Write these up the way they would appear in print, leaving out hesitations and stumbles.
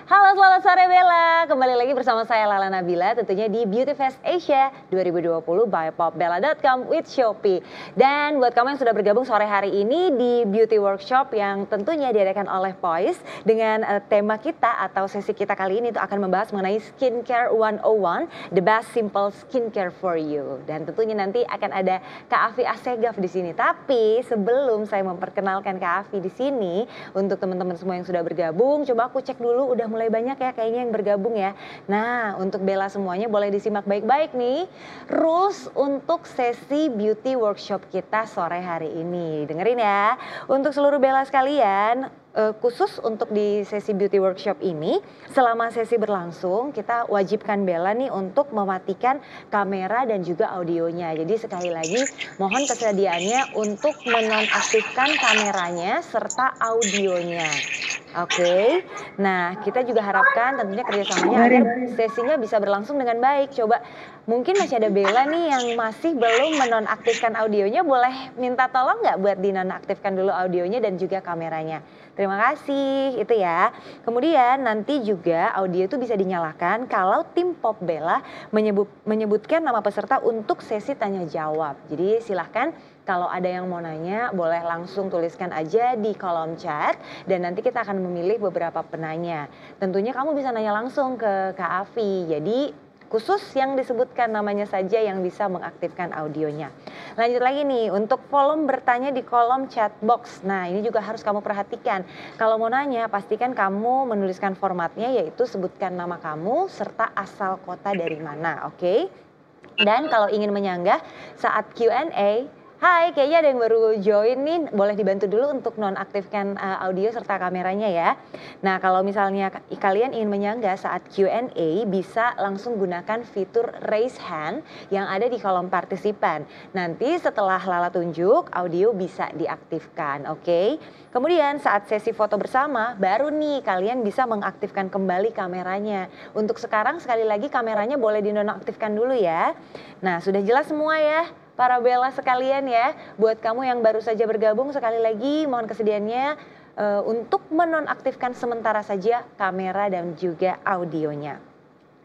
Halo, selamat sore Bella. Kembali lagi bersama saya Lala Nabila, tentunya di Beauty Fest Asia 2020 by popbella.com with Shopee. Dan buat kamu yang sudah bergabung sore hari ini di Beauty Workshop yang tentunya diadakan oleh Poise dengan tema kita atau sesi kita kali ini itu akan membahas mengenai Skincare 101, the best simple skincare for you. Dan tentunya nanti akan ada Kak Afi Assegaf di sini. Tapi sebelum saya memperkenalkan Kak Afi di sini, untuk teman-teman semua yang sudah bergabung, coba aku cek dulu udah mulai banyak ya kayaknya yang bergabung ya. Nah, untuk Bella semuanya boleh disimak baik-baik nih rules untuk sesi beauty workshop kita sore hari ini. Dengerin ya. Untuk seluruh Bella sekalian, khusus untuk di sesi beauty workshop ini, selama sesi berlangsung kita wajibkan Bella nih untuk mematikan kamera dan juga audionya. Jadi sekali lagi mohon kesediaannya untuk menonaktifkan kameranya serta audionya. Oke, nah kita juga harapkan tentunya kerjasamanya agar sesinya bisa berlangsung dengan baik. Coba mungkin masih ada Bella nih yang masih belum menonaktifkan audionya, boleh minta tolong nggak buat dinonaktifkan dulu audionya dan juga kameranya. Terima kasih, itu ya. Kemudian nanti juga audio itu bisa dinyalakan kalau tim Pop Bella menyebutkan nama peserta untuk sesi tanya jawab. Jadi silahkan kalau ada yang mau nanya boleh langsung tuliskan aja di kolom chat dan nanti kita akan memilih beberapa penanya. Tentunya kamu bisa nanya langsung ke Kak Afi. Jadi khusus yang disebutkan namanya saja yang bisa mengaktifkan audionya. Lanjut lagi nih, untuk volume bertanya di kolom chat box. Nah, ini juga harus kamu perhatikan. Kalau mau nanya, pastikan kamu menuliskan formatnya yaitu sebutkan nama kamu serta asal kota dari mana, oke? Dan kalau ingin menyanggah saat Q&A, hai, kayaknya ada yang baru join nih, boleh dibantu dulu untuk nonaktifkan audio serta kameranya ya. Nah, kalau misalnya kalian ingin menyanggah saat Q&A, bisa langsung gunakan fitur raise hand yang ada di kolom partisipan. Nanti setelah Lala tunjuk, audio bisa diaktifkan, oke? Kemudian saat sesi foto bersama, baru nih kalian bisa mengaktifkan kembali kameranya. Untuk sekarang sekali lagi kameranya boleh dinonaktifkan dulu ya. Nah, sudah jelas semua ya? Para Bella sekalian ya, buat kamu yang baru saja bergabung sekali lagi mohon kesediaannya untuk menonaktifkan sementara saja kamera dan juga audionya.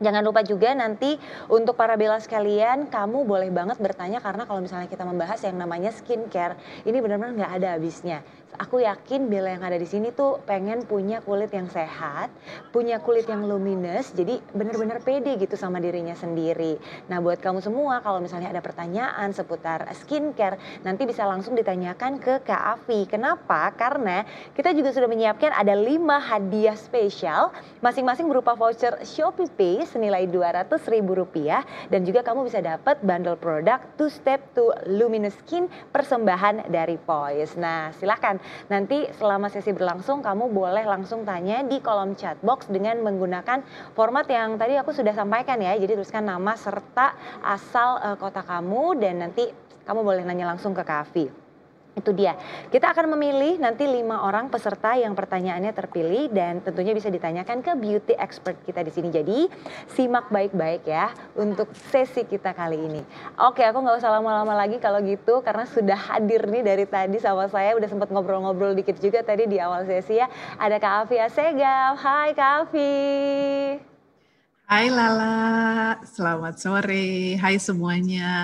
Jangan lupa juga nanti untuk para Bella sekalian, kamu boleh banget bertanya karena kalau misalnya kita membahas yang namanya skincare, ini benar-benar nggak ada habisnya. Aku yakin Bella yang ada di sini tuh pengen punya kulit yang sehat, punya kulit yang luminous, jadi benar-benar pede gitu sama dirinya sendiri. Nah buat kamu semua kalau misalnya ada pertanyaan seputar skincare, nanti bisa langsung ditanyakan ke Kak Afi. Kenapa? Karena kita juga sudah menyiapkan ada 5 hadiah spesial, masing-masing berupa voucher Shopee Pay senilai Rp200.000 dan juga kamu bisa dapat bundle produk 2 Step to Luminous Skin persembahan dari Poise. Nah silahkan nanti selama sesi berlangsung kamu boleh langsung tanya di kolom chat box dengan menggunakan format yang tadi aku sudah sampaikan ya. Jadi tuliskan nama serta asal kota kamu dan nanti kamu boleh nanya langsung ke Kak Afi. Itu dia. Kita akan memilih nanti 5 orang peserta yang pertanyaannya terpilih dan tentunya bisa ditanyakan ke beauty expert kita di sini. Jadi simak baik-baik ya untuk sesi kita kali ini. Oke, aku nggak usah lama-lama lagi kalau gitu karena sudah hadir nih dari tadi sama saya. Udah sempat ngobrol-ngobrol dikit juga tadi di awal sesi ya. Ada Kak Afi Assegaf. Hai Kak Afi. Hai Lala, selamat sore. Hai semuanya.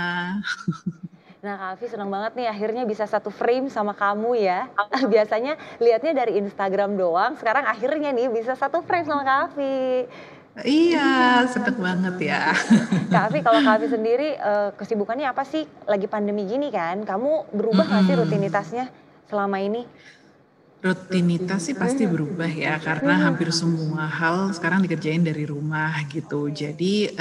Nah Kak Afi senang banget nih akhirnya bisa satu frame sama kamu ya. Biasanya lihatnya dari Instagram doang, sekarang akhirnya nih bisa satu frame sama Kak Afi. Iya, seneng banget ya. Kak Afi, kalau Kak Afi sendiri kesibukannya apa sih? Lagi pandemi gini kan, kamu berubah nggak sih rutinitasnya selama ini? Rutinitas sih pasti berubah ya, karena hampir semua hal sekarang dikerjain dari rumah gitu. Jadi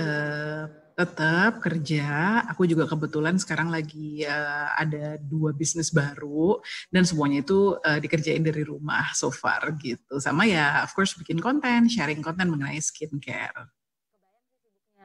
tetap kerja. Aku juga kebetulan sekarang lagi ada 2 bisnis baru dan semuanya itu dikerjain dari rumah so far gitu. Sama ya, of course bikin konten, sharing konten mengenai skincare.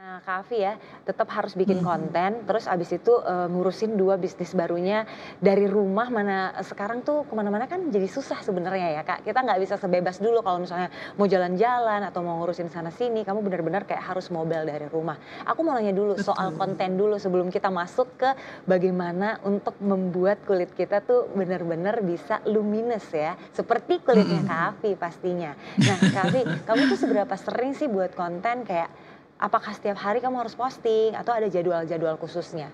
Nah, Kak Afi ya, tetap harus bikin konten, terus abis itu ngurusin 2 bisnis barunya dari rumah. Mana sekarang tuh kemana-mana kan jadi susah sebenarnya ya Kak. Kita nggak bisa sebebas dulu kalau misalnya mau jalan-jalan atau mau ngurusin sana sini. Kamu benar-benar kayak harus mobile dari rumah. Aku mau nanya dulu soal Betul. konten dulu sebelum kita masuk ke bagaimana untuk membuat kulit kita tuh benar-benar bisa luminous ya, seperti kulitnya Kak Afi pastinya. Nah Kak Afi, kamu tuh seberapa sering sih buat konten kayak apakah setiap hari kamu harus posting atau ada jadwal-jadwal khususnya?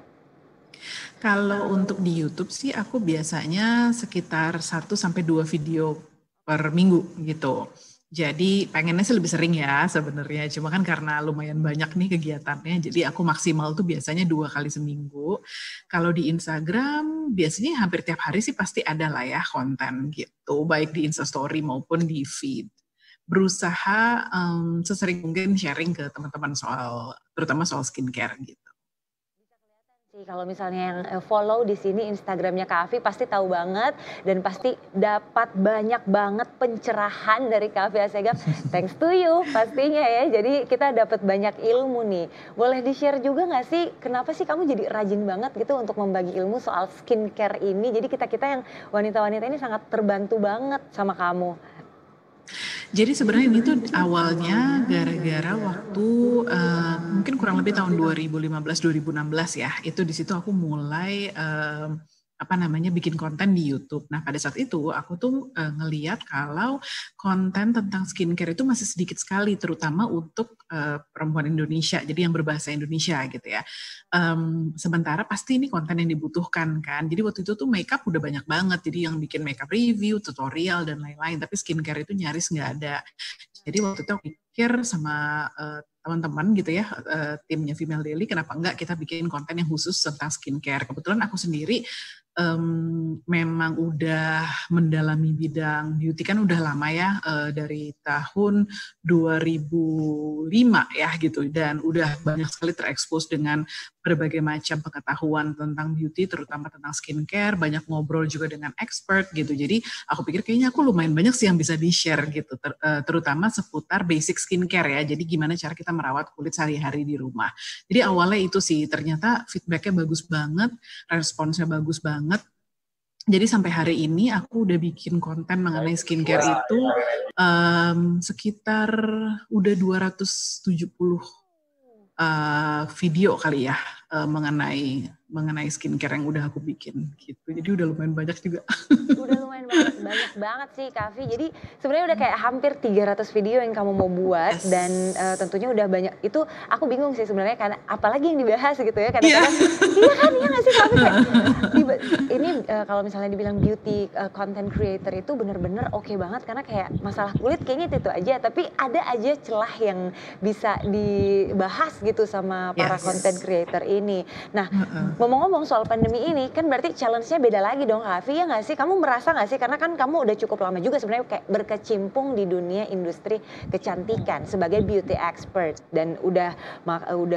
Kalau untuk di YouTube sih aku biasanya sekitar 1 sampai 2 video per minggu gitu. Jadi pengennya sih lebih sering ya sebenarnya. Cuma kan karena lumayan banyak nih kegiatannya, jadi aku maksimal tuh biasanya 2 kali seminggu. Kalau di Instagram biasanya hampir tiap hari sih pasti ada lah ya konten gitu, baik di Instastory maupun di feed. Berusaha sesering mungkin sharing ke teman-teman terutama soal skincare gitu. Sih kalau misalnya yang follow di sini Instagramnya Kak Afi pasti tahu banget dan pasti dapat banyak banget pencerahan dari Kak Afi Assegaf. Thanks to you pastinya ya. Jadi kita dapat banyak ilmu nih. Boleh di-share juga nggak sih kenapa sih kamu jadi rajin banget gitu untuk membagi ilmu soal skincare ini? Jadi kita-kita yang wanita-wanita ini sangat terbantu banget sama kamu. Jadi sebenarnya ini tuh awalnya gara-gara waktu mungkin kurang lebih tahun 2015-2016 ya. Itu di situ aku mulai bikin konten di YouTube. Nah pada saat itu aku tuh ngeliat kalau konten tentang skincare itu masih sedikit sekali, terutama untuk perempuan Indonesia. Jadi yang berbahasa Indonesia gitu ya. Sementara pasti ini konten yang dibutuhkan kan. Jadi waktu itu tuh makeup udah banyak banget. Jadi yang bikin makeup review, tutorial dan lain-lain. Tapi skincare itu nyaris nggak ada. Jadi waktu itu aku pikir sama teman-teman gitu ya, timnya Female Daily, kenapa enggak kita bikin konten yang khusus tentang skincare. Kebetulan aku sendiri memang udah mendalami bidang beauty kan udah lama ya, dari tahun 2005 ya gitu, dan udah banyak sekali terekspos dengan berbagai macam pengetahuan tentang beauty, terutama tentang skincare, banyak ngobrol juga dengan expert gitu. Jadi aku pikir kayaknya aku lumayan banyak sih yang bisa di-share gitu, terutama seputar basic skincare ya. Jadi gimana cara kita merawat kulit sehari-hari di rumah. Jadi awalnya itu sih, ternyata feedbacknya bagus banget, responsnya bagus banget. Jadi sampai hari ini aku udah bikin konten mengenai skincare itu sekitar udah 270 video kali ya. mengenai skincare yang udah aku bikin gitu. Jadi udah lumayan banyak juga. Udah lumayan banyak banget sih Kavi. Jadi sebenarnya udah kayak hampir 300 video yang kamu mau buat. Yes. Dan tentunya udah banyak. Itu aku bingung sih sebenarnya karena apalagi yang dibahas gitu ya kadang-kadang. Iya kan, iya nggak sih Kavi? Ini kalau misalnya dibilang beauty content creator itu bener-bener oke banget karena kayak masalah kulit kayaknya itu aja. Tapi ada aja celah yang bisa dibahas gitu sama para content creator ini. Nah, ngomong-ngomong soal pandemi ini kan berarti challenge-nya beda lagi dong Kavi, ya nggak sih? Kamu merasa nggak sih, karena kan kamu udah cukup lama juga sebenarnya kayak berkecimpung di dunia industri kecantikan sebagai beauty expert dan udah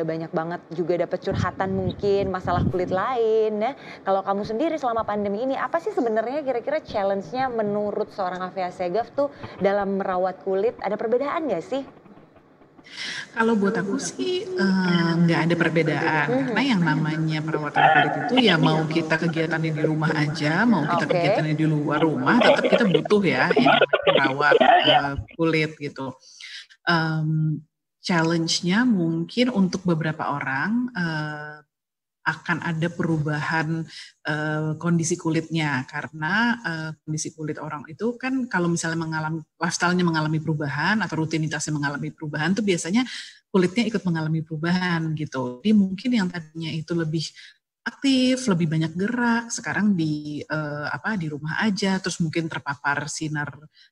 banyak banget juga dapat curhatan mungkin masalah kulit lain ya. Kalau kamu sendiri selama pandemi ini apa sih sebenarnya kira-kira challenge-nya menurut seorang Kavia Segaf tuh dalam merawat kulit? Ada perbedaan nggak sih? Kalau buat aku sih nggak ada perbedaan karena yang namanya perawatan kulit itu ya mau kita kegiatannya di rumah aja, mau kita kegiatannya di luar rumah, tetap kita butuh ya yang merawat kulit gitu. Challenge-nya mungkin untuk beberapa orang akan ada perubahan kondisi kulitnya karena kondisi kulit orang itu kan kalau misalnya mengalami lifestyle-nya mengalami perubahan atau rutinitasnya mengalami perubahan tuh biasanya kulitnya ikut mengalami perubahan gitu. Jadi mungkin yang tadinya itu lebih aktif, lebih banyak gerak, sekarang di rumah aja, terus mungkin terpapar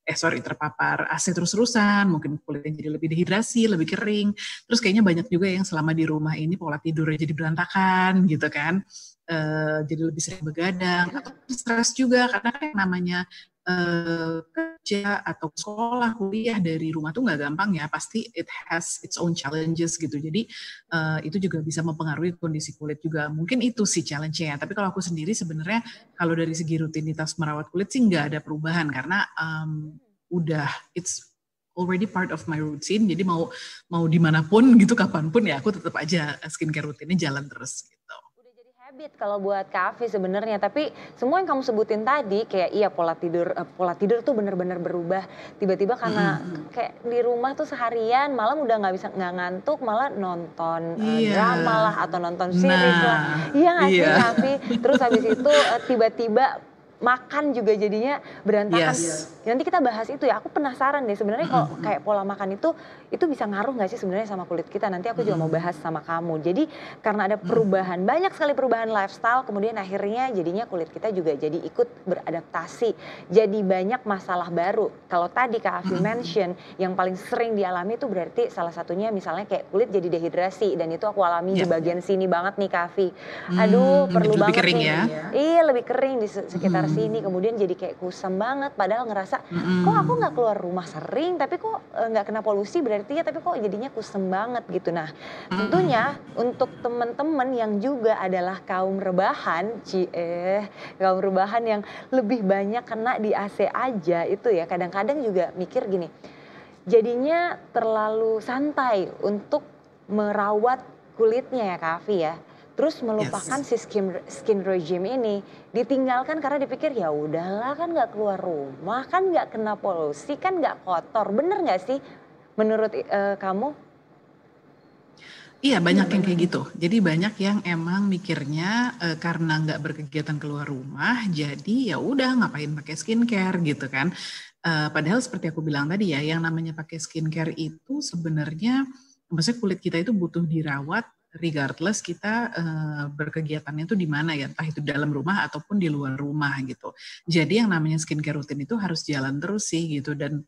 terpapar AC terus-terusan, mungkin kulitnya jadi lebih dehidrasi, lebih kering, terus kayaknya banyak juga yang selama di rumah ini pola tidurnya jadi berantakan gitu kan, jadi lebih sering begadang, atau stres juga, karena kan yang namanya kerja atau sekolah, kuliah dari rumah tuh nggak gampang ya, pasti it has its own challenges gitu, jadi itu juga bisa mempengaruhi kondisi kulit juga, mungkin itu sih challenge-nya. Tapi kalau aku sendiri sebenarnya kalau dari segi rutinitas merawat kulit sih nggak ada perubahan, karena udah it's already part of my routine, jadi mau dimanapun gitu, kapanpun ya aku tetap aja skincare rutinnya jalan terus gitu. Habit kalau buat Kavi sebenarnya, tapi semua yang kamu sebutin tadi kayak iya pola tidur tuh bener-bener berubah tiba-tiba karena kayak di rumah tuh seharian malam udah nggak ngantuk, malah nonton drama lah atau nonton series lah, iya nggak sih Kavi? Terus habis itu tiba-tiba makan juga jadinya berantakan. Nanti kita bahas itu ya. Aku penasaran deh sebenarnya kalau kayak pola makan itu bisa ngaruh nggak sih sebenarnya sama kulit kita? Nanti aku juga mau bahas sama kamu. Jadi karena ada perubahan, banyak sekali perubahan lifestyle, kemudian akhirnya jadinya kulit kita juga jadi ikut beradaptasi. Jadi banyak masalah baru. Kalau tadi Kak Afi mention yang paling sering dialami itu berarti salah satunya misalnya kayak kulit jadi dehidrasi, dan itu aku alami di bagian sini banget nih Kak Afi. Aduh, perlu lebih banget kering nih. Ya? Iya, lebih kering di sekitar sini, kemudian jadi kayak kusam banget, padahal ngerasa kok aku nggak keluar rumah sering, tapi kok nggak kena polusi berarti ya, tapi kok jadinya kusam banget gitu. Nah, tentunya untuk teman-teman yang juga adalah kaum rebahan, kaum rebahan yang lebih banyak kena di AC aja itu ya, kadang-kadang juga mikir gini, jadinya terlalu santai untuk merawat kulitnya ya Kavi ya. Terus melupakan si skin regime ini, ditinggalkan karena dipikir ya udahlah kan nggak keluar rumah, kan nggak kena polusi, kan nggak kotor, bener nggak sih menurut kamu? Iya, banyak yang kayak gitu. Jadi banyak yang emang mikirnya karena nggak berkegiatan keluar rumah, jadi ya udah ngapain pakai skincare gitu kan. Padahal seperti aku bilang tadi ya, yang namanya pakai skincare itu sebenarnya, maksudnya kulit kita itu butuh dirawat regardless kita berkegiatannya itu di mana ya, entah itu dalam rumah ataupun di luar rumah gitu. Jadi yang namanya skincare rutin itu harus jalan terus sih gitu. Dan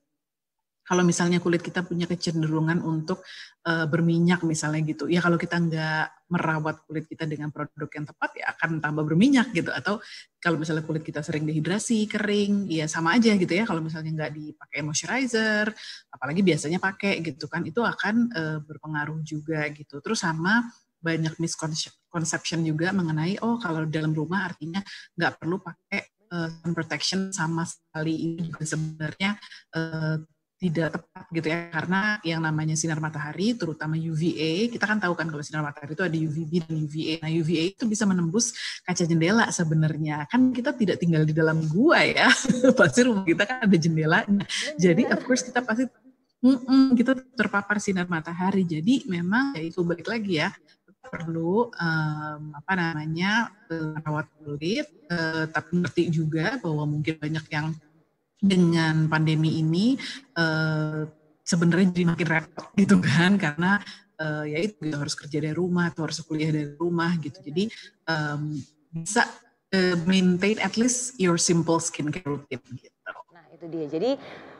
kalau misalnya kulit kita punya kecenderungan untuk berminyak misalnya gitu, ya kalau kita nggak merawat kulit kita dengan produk yang tepat ya akan tambah berminyak gitu. Atau kalau misalnya kulit kita sering dehidrasi, kering, ya sama aja gitu ya. Kalau misalnya nggak dipakai moisturizer, apalagi biasanya pakai gitu kan, itu akan berpengaruh juga gitu. Terus sama banyak misconception juga mengenai kalau dalam rumah artinya nggak perlu pakai sun protection sama sekali. Ini juga sebenarnya tidak tepat gitu ya, karena yang namanya sinar matahari terutama UVA, kita kan tahu kan kalau sinar matahari itu ada UVB dan UVA. Nah UVA itu bisa menembus kaca jendela sebenarnya, kan kita tidak tinggal di dalam gua ya, pasti rumah kita kan ada jendelanya, jadi of course kita pasti kita terpapar sinar matahari. Jadi memang ya itu balik lagi ya, perlu merawat kulit, tapi ngerti juga bahwa mungkin banyak yang dengan pandemi ini sebenarnya jadi makin repot gitu kan, karena ya itu harus kerja dari rumah atau harus kuliah dari rumah gitu. Jadi bisa maintain at least your simple skincare routine gitu. Nah itu dia, jadi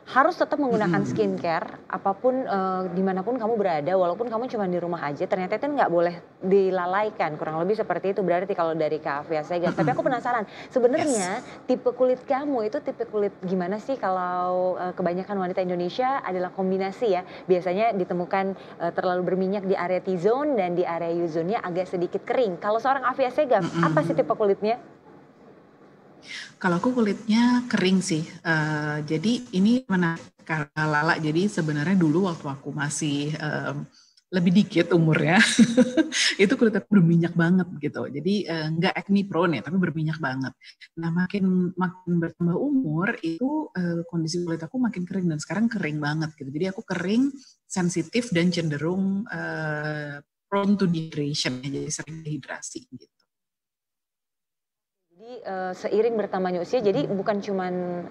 harus tetap menggunakan skincare apapun dimanapun kamu berada, walaupun kamu cuma di rumah aja, ternyata itu nggak boleh dilalaikan, kurang lebih seperti itu berarti kalau dari Kak Afia Sega. Tapi aku penasaran, sebenarnya tipe kulit kamu itu tipe kulit gimana sih? Kalau kebanyakan wanita Indonesia adalah kombinasi ya, biasanya ditemukan terlalu berminyak di area T-zone dan di area U-zone-nya agak sedikit kering. Kalau seorang Afia Sega, apa sih tipe kulitnya? Kalau aku kulitnya kering sih, jadi ini menarik karena Lala. Jadi sebenarnya dulu waktu aku masih lebih dikit umurnya, itu kulit aku berminyak banget gitu. Jadi nggak acne prone ya, tapi berminyak banget. Nah makin bertambah umur itu kondisi kulit aku makin kering dan sekarang kering banget gitu. Jadi aku kering, sensitif dan cenderung prone to dehydration, jadi sering dehidrasi gitu. Jadi seiring bertambahnya usia, jadi bukan cuman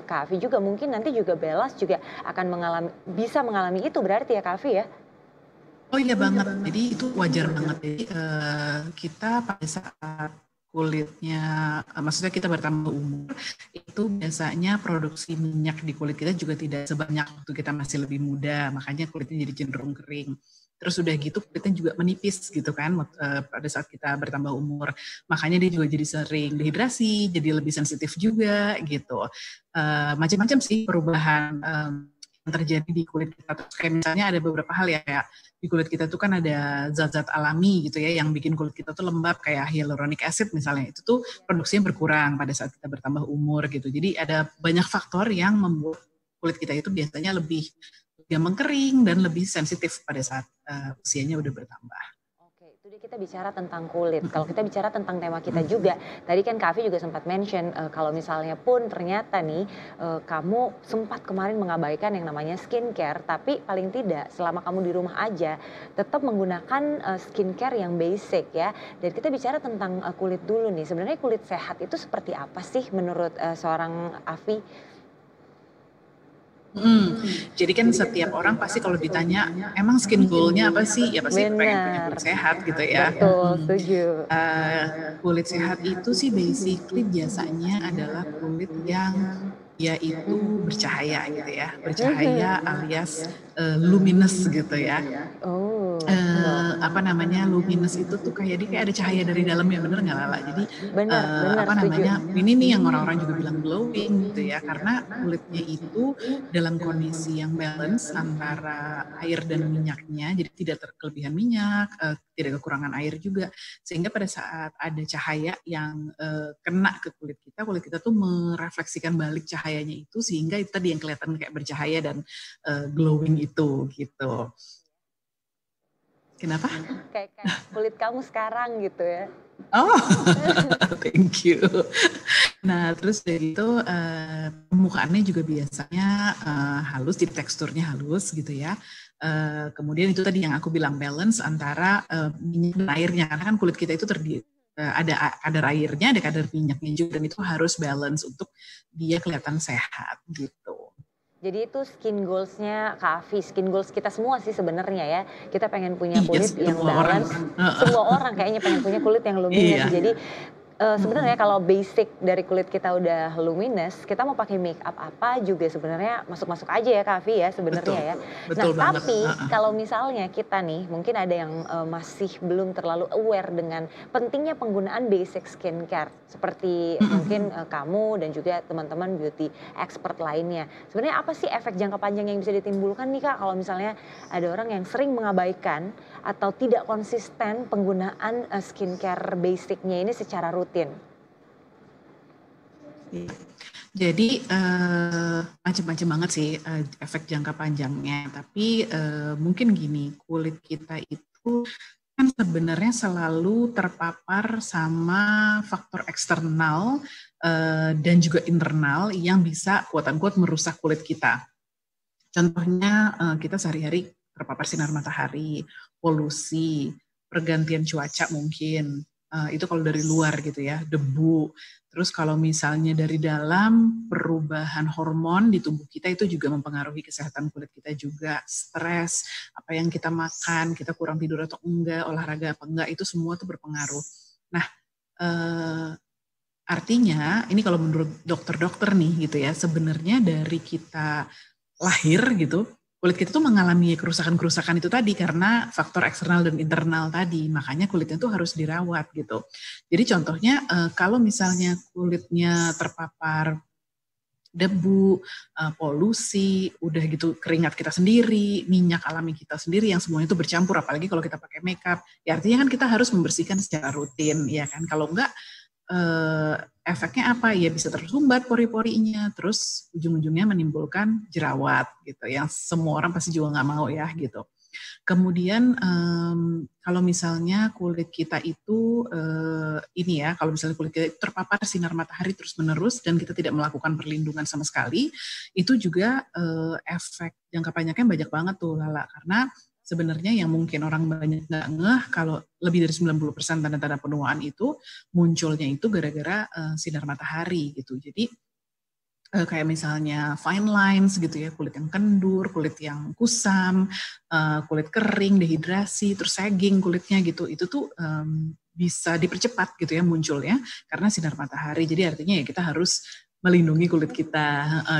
Kak Afi juga, mungkin nanti juga Bellas juga akan bisa mengalami itu berarti ya Kak Afi ya? Oh iya banget, jadi itu wajar banget. Jadi kita pada saat kulitnya, maksudnya kita bertambah umur, itu biasanya produksi minyak di kulit kita juga tidak sebanyak waktu kita masih lebih muda, makanya kulitnya jadi cenderung kering. Terus udah gitu kulitnya juga menipis gitu kan pada saat kita bertambah umur. Makanya dia juga jadi sering dehidrasi, jadi lebih sensitif juga gitu. Macam-macam sih perubahan yang terjadi di kulit kita. Terus kayak misalnya ada beberapa hal ya, kayak di kulit kita tuh kan ada zat-zat alami gitu ya yang bikin kulit kita tuh lembab, kayak hyaluronic acid misalnya. Itu tuh produksinya berkurang pada saat kita bertambah umur gitu. Jadi ada banyak faktor yang membuat kulit kita itu biasanya lebih gampang kering dan lebih sensitif pada saat usianya udah bertambah. Oke, itu dia kita bicara tentang kulit. Kalau kita bicara tentang tema kita juga, tadi kan Kak Afi juga sempat mention kalau misalnya pun ternyata nih kamu sempat kemarin mengabaikan yang namanya skincare, tapi paling tidak selama kamu di rumah aja tetap menggunakan skincare yang basic ya. Dan kita bicara tentang kulit dulu nih. Sebenarnya kulit sehat itu seperti apa sih menurut seorang Afi? Jadi kan setiap orang pasti kalau ditanya emang skin goal-nya apa sih? Ya pasti pengen punya kulit sehat gitu ya. Betul, setuju. Kulit sehat itu sih basically biasanya adalah kulit yang dia itu bercahaya gitu ya. Bercahaya alias luminous gitu ya. Luminous itu tuh kayak dia kayak ada cahaya dari dalamnya, bener nggak Lala? Jadi ini nih yang orang-orang juga bilang glowing gitu ya, karena kulitnya itu dalam kondisi yang balance antara air dan minyaknya, jadi tidak kelebihan minyak, tidak kekurangan air juga, sehingga pada saat ada cahaya yang kena ke kulit kita tuh merefleksikan balik cahayanya itu, sehingga itu tadi yang kelihatan kayak bercahaya dan glowing itu gitu. Kenapa? Kayak kulit kamu sekarang gitu ya. Oh, thank you. Nah, terus dari itu permukaannya juga biasanya halus, jadi teksturnya halus gitu ya. Kemudian itu tadi yang aku bilang balance antara minyak dan airnya, karena kan kulit kita itu terdiri ada kadar airnya, ada kadar minyaknya juga, dan itu harus balance untuk dia kelihatan sehat gitu. Jadi itu skin goals-nya Kak Afi, skin goals kita semua sih sebenarnya ya. Kita pengen punya kulit yang balance. Semua orang kayaknya pengen punya kulit yang luminous. Jadi sebenarnya kalau basic dari kulit kita udah luminous, kita mau pakai make up apa juga sebenarnya masuk-masuk aja ya Kak Afi ya sebenarnya ya. Betul nah tapi kalau misalnya kita nih mungkin ada yang masih belum terlalu aware dengan pentingnya penggunaan basic skincare seperti mungkin kamu dan juga teman-teman beauty expert lainnya. Sebenarnya apa sih efek jangka panjang yang bisa ditimbulkan nih Kak kalau misalnya ada orang yang sering mengabaikan atau tidak konsisten penggunaan skincare basicnya ini secara rutin? Jadi macam-macam banget sih efek jangka panjangnya. Tapi mungkin gini, kulit kita itu kan sebenarnya selalu terpapar sama faktor eksternal dan juga internal yang bisa quote-unquote merusak kulit kita. Contohnya kita sehari-hari terpapar sinar matahari, polusi, pergantian cuaca mungkin. Itu kalau dari luar gitu ya, debu. Terus kalau misalnya dari dalam, perubahan hormon di tubuh kita itu juga mempengaruhi kesehatan kulit kita juga. Stres, apa yang kita makan, kita kurang tidur atau enggak, olahraga apa enggak, itu semua tuh berpengaruh. Nah, artinya ini kalau menurut dokter-dokter nih gitu ya, sebenarnya dari kita lahir gitu, kulit kita tuh mengalami kerusakan-kerusakan itu tadi karena faktor eksternal dan internal tadi, makanya kulitnya tuh harus dirawat gitu. Jadi contohnya kalau misalnya kulitnya terpapar debu, polusi, udah gitu keringat kita sendiri, minyak alami kita sendiri yang semuanya itu bercampur, apalagi kalau kita pakai makeup, ya artinya kan kita harus membersihkan secara rutin, ya kan? Kalau enggak, efeknya apa? Ya bisa tersumbat pori-porinya, terus ujung-ujungnya menimbulkan jerawat gitu, yang semua orang pasti juga nggak mau ya gitu. Kemudian kalau misalnya kulit kita itu ini ya, kalau misalnya kulit kita terpapar sinar matahari terus-menerus dan kita tidak melakukan perlindungan sama sekali, itu juga efek jangka panjangnya banyak banget tuh Lala, karena sebenarnya yang mungkin orang banyak nggak ngeh kalau lebih dari 90% tanda-tanda penuaan itu munculnya itu gara-gara sinar matahari gitu. Jadi kayak misalnya fine lines gitu ya, kulit yang kendur, kulit yang kusam, kulit kering, dehidrasi, terus sagging kulitnya gitu, itu tuh bisa dipercepat gitu ya munculnya karena sinar matahari. Jadi artinya ya kita harus melindungi kulit kita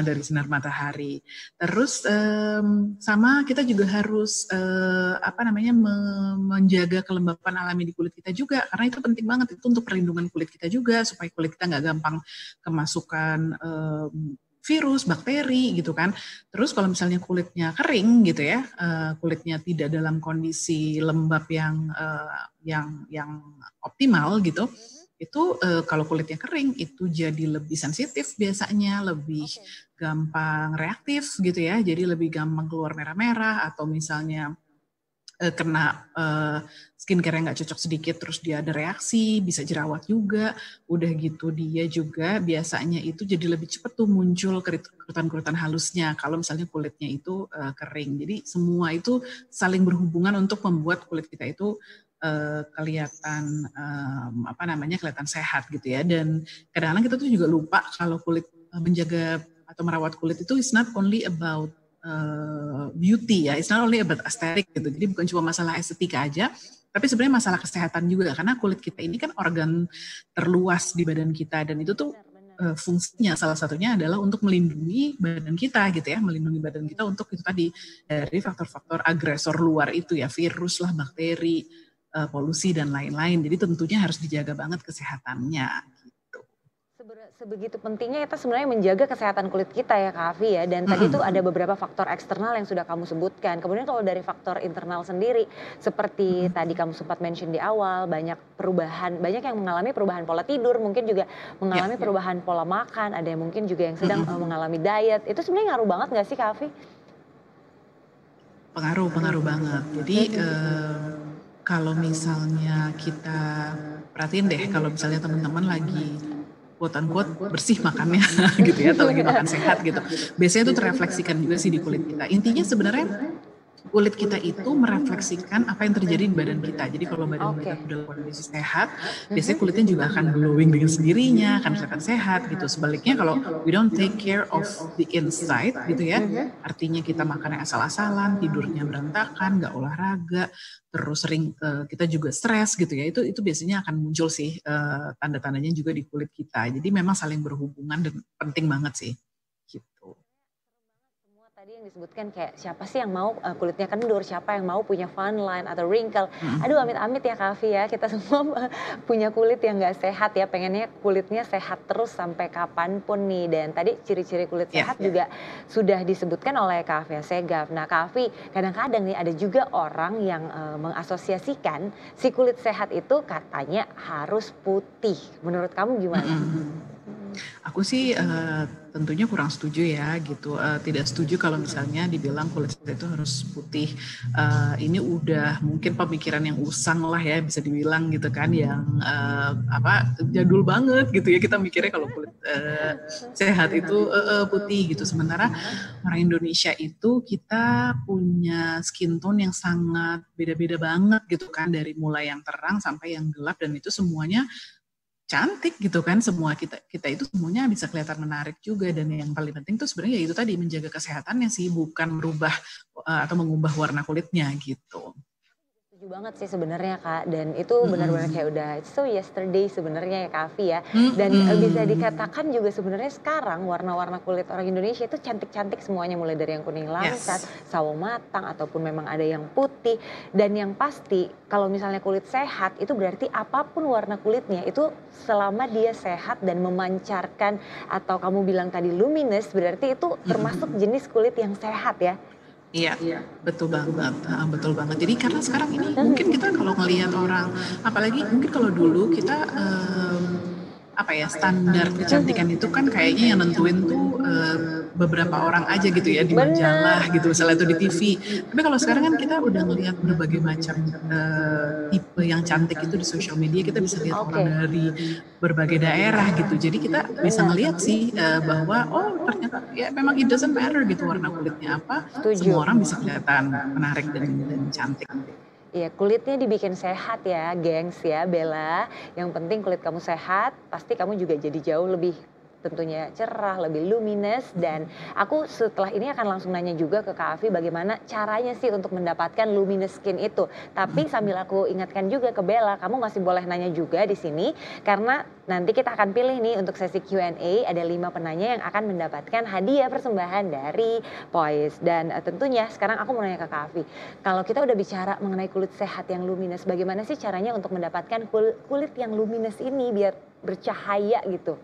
dari sinar matahari. Terus sama kita juga harus menjaga kelembapan alami di kulit kita juga, karena itu penting banget, itu untuk perlindungan kulit kita juga supaya kulit kita nggak gampang kemasukan virus, bakteri gitu kan. Terus kalau misalnya kulitnya kering gitu ya, kulitnya tidak dalam kondisi lembab yang optimal gitu, itu kalau kulitnya kering itu jadi lebih sensitif biasanya, lebih gampang reaktif gitu ya, jadi lebih gampang keluar merah-merah atau misalnya kena skincare yang nggak cocok sedikit terus dia ada reaksi, bisa jerawat juga, udah gitu dia juga biasanya itu jadi lebih cepat tuh muncul kerutan-kerutan halusnya kalau misalnya kulitnya itu kering. Jadi semua itu saling berhubungan untuk membuat kulit kita itu kelihatan kelihatan sehat gitu ya. Dan kadang-kadang kita tuh juga lupa kalau kulit menjaga atau merawat kulit itu is not only about beauty ya, it's not only about aesthetic gitu. Jadi bukan cuma masalah estetika aja, tapi sebenarnya masalah kesehatan juga, karena kulit kita ini kan organ terluas di badan kita, dan itu tuh fungsinya salah satunya adalah untuk melindungi badan kita gitu ya, melindungi badan kita untuk itu tadi dari faktor-faktor agresor luar itu ya, virus lah, bakteri, polusi dan lain-lain. Jadi tentunya harus dijaga banget kesehatannya. Sebegitu pentingnya kita sebenarnya menjaga kesehatan kulit kita ya Kak Afi ya. Dan tadi tuh ada beberapa faktor eksternal yang sudah kamu sebutkan. Kemudian kalau dari faktor internal sendiri, seperti tadi kamu sempat mention di awal, banyak yang mengalami perubahan pola tidur, mungkin juga mengalami perubahan pola makan, ada yang mungkin juga yang sedang mengalami diet. Itu sebenarnya ngaruh banget nggak sih Kak Afi? Pengaruh banget. Jadi kalau misalnya kita perhatiin deh, kalau misalnya teman-teman lagi quote-unquote bersih makannya gitu ya, atau lagi makan sehat gitu, biasanya itu terrefleksikan juga sih di kulit kita. Intinya sebenarnya kulit kita itu merefleksikan apa yang terjadi di badan kita. Jadi kalau badan kita sudah kondisi sehat, biasanya kulitnya juga akan glowing dengan sendirinya, akan kelihatan sehat gitu. Sebaliknya kalau we don't take care of the inside gitu ya, artinya kita makan yang asal-asalan, tidurnya berantakan, nggak olahraga, terus sering kita juga stres gitu ya, itu biasanya akan muncul sih tanda-tandanya juga di kulit kita. Jadi memang saling berhubungan dan penting banget sih gitu. Tadi yang disebutkan kayak siapa sih yang mau kulitnya kendur, siapa yang mau punya fine line atau wrinkle. Aduh amit-amit ya Kak Afi ya, kita semua punya kulit yang gak sehat ya, pengennya kulitnya sehat terus sampai kapanpun nih. Dan tadi ciri-ciri kulit sehat juga sudah disebutkan oleh Kak Afi Assegaf. Nah Kak Afi, kadang-kadang nih ada juga orang yang mengasosiasikan si kulit sehat itu katanya harus putih. Menurut kamu gimana? Aku sih tentunya kurang setuju ya gitu. Tidak setuju kalau misalnya dibilang kulit kita itu harus putih. Ini udah mungkin pemikiran yang usang lah ya bisa dibilang gitu kan, yang jadul banget gitu ya, kita mikirnya kalau kulit sehat itu putih gitu. Sementara orang Indonesia itu kita punya skin tone yang sangat beda-beda banget gitu kan, dari mulai yang terang sampai yang gelap, dan itu semuanya cantik gitu kan. Semua kita itu semuanya bisa kelihatan menarik juga, dan yang paling penting tuh sebenarnya itu tadi, menjaga kesehatannya sih, bukan merubah atau mengubah warna kulitnya gitu. Setuju banget sih sebenarnya Kak, dan itu benar-benar kayak udah it's so yesterday sebenarnya ya Kak Afi ya. Dan bisa dikatakan juga sebenarnya sekarang warna-warna kulit orang Indonesia itu cantik-cantik semuanya, mulai dari yang kuning langsat, Yes. sawo matang, ataupun memang ada yang putih. Dan yang pasti kalau misalnya kulit sehat itu berarti apapun warna kulitnya itu selama dia sehat dan memancarkan, atau kamu bilang tadi luminous, berarti itu termasuk jenis kulit yang sehat ya. Iya, betul banget, betul banget. Jadi karena sekarang ini mungkin kita kalau ngelihat orang, apalagi mungkin kalau dulu kita standar kecantikan itu kan kayaknya yang nentuin tuh beberapa orang aja gitu ya, di Bener. majalah gitu, misalnya itu di TV. Tapi kalau sekarang kan kita udah ngelihat berbagai macam tipe yang cantik itu di sosial media. Kita bisa lihat orang Oke. dari berbagai daerah gitu. Jadi kita bisa Benar. ngelihat sih bahwa oh ternyata ya memang it doesn't matter gitu warna kulitnya apa, Setuju. semua orang bisa kelihatan menarik dan cantik. Iya, kulitnya dibikin sehat ya, gengs ya, Bella. Yang penting kulit kamu sehat, pasti kamu juga jadi jauh lebih tentunya cerah, lebih luminous. Dan aku setelah ini akan langsung nanya juga ke Kak Afi bagaimana caranya sih untuk mendapatkan luminous skin itu. Tapi sambil aku ingatkan juga ke Bella, kamu masih boleh nanya juga di sini karena nanti kita akan pilih nih untuk sesi Q&A, ada 5 penanya yang akan mendapatkan hadiah persembahan dari Poise. Dan tentunya sekarang aku mau nanya ke Kak Afi, kalau kita udah bicara mengenai kulit sehat yang luminous, bagaimana sih caranya untuk mendapatkan kulit yang luminous ini biar bercahaya gitu?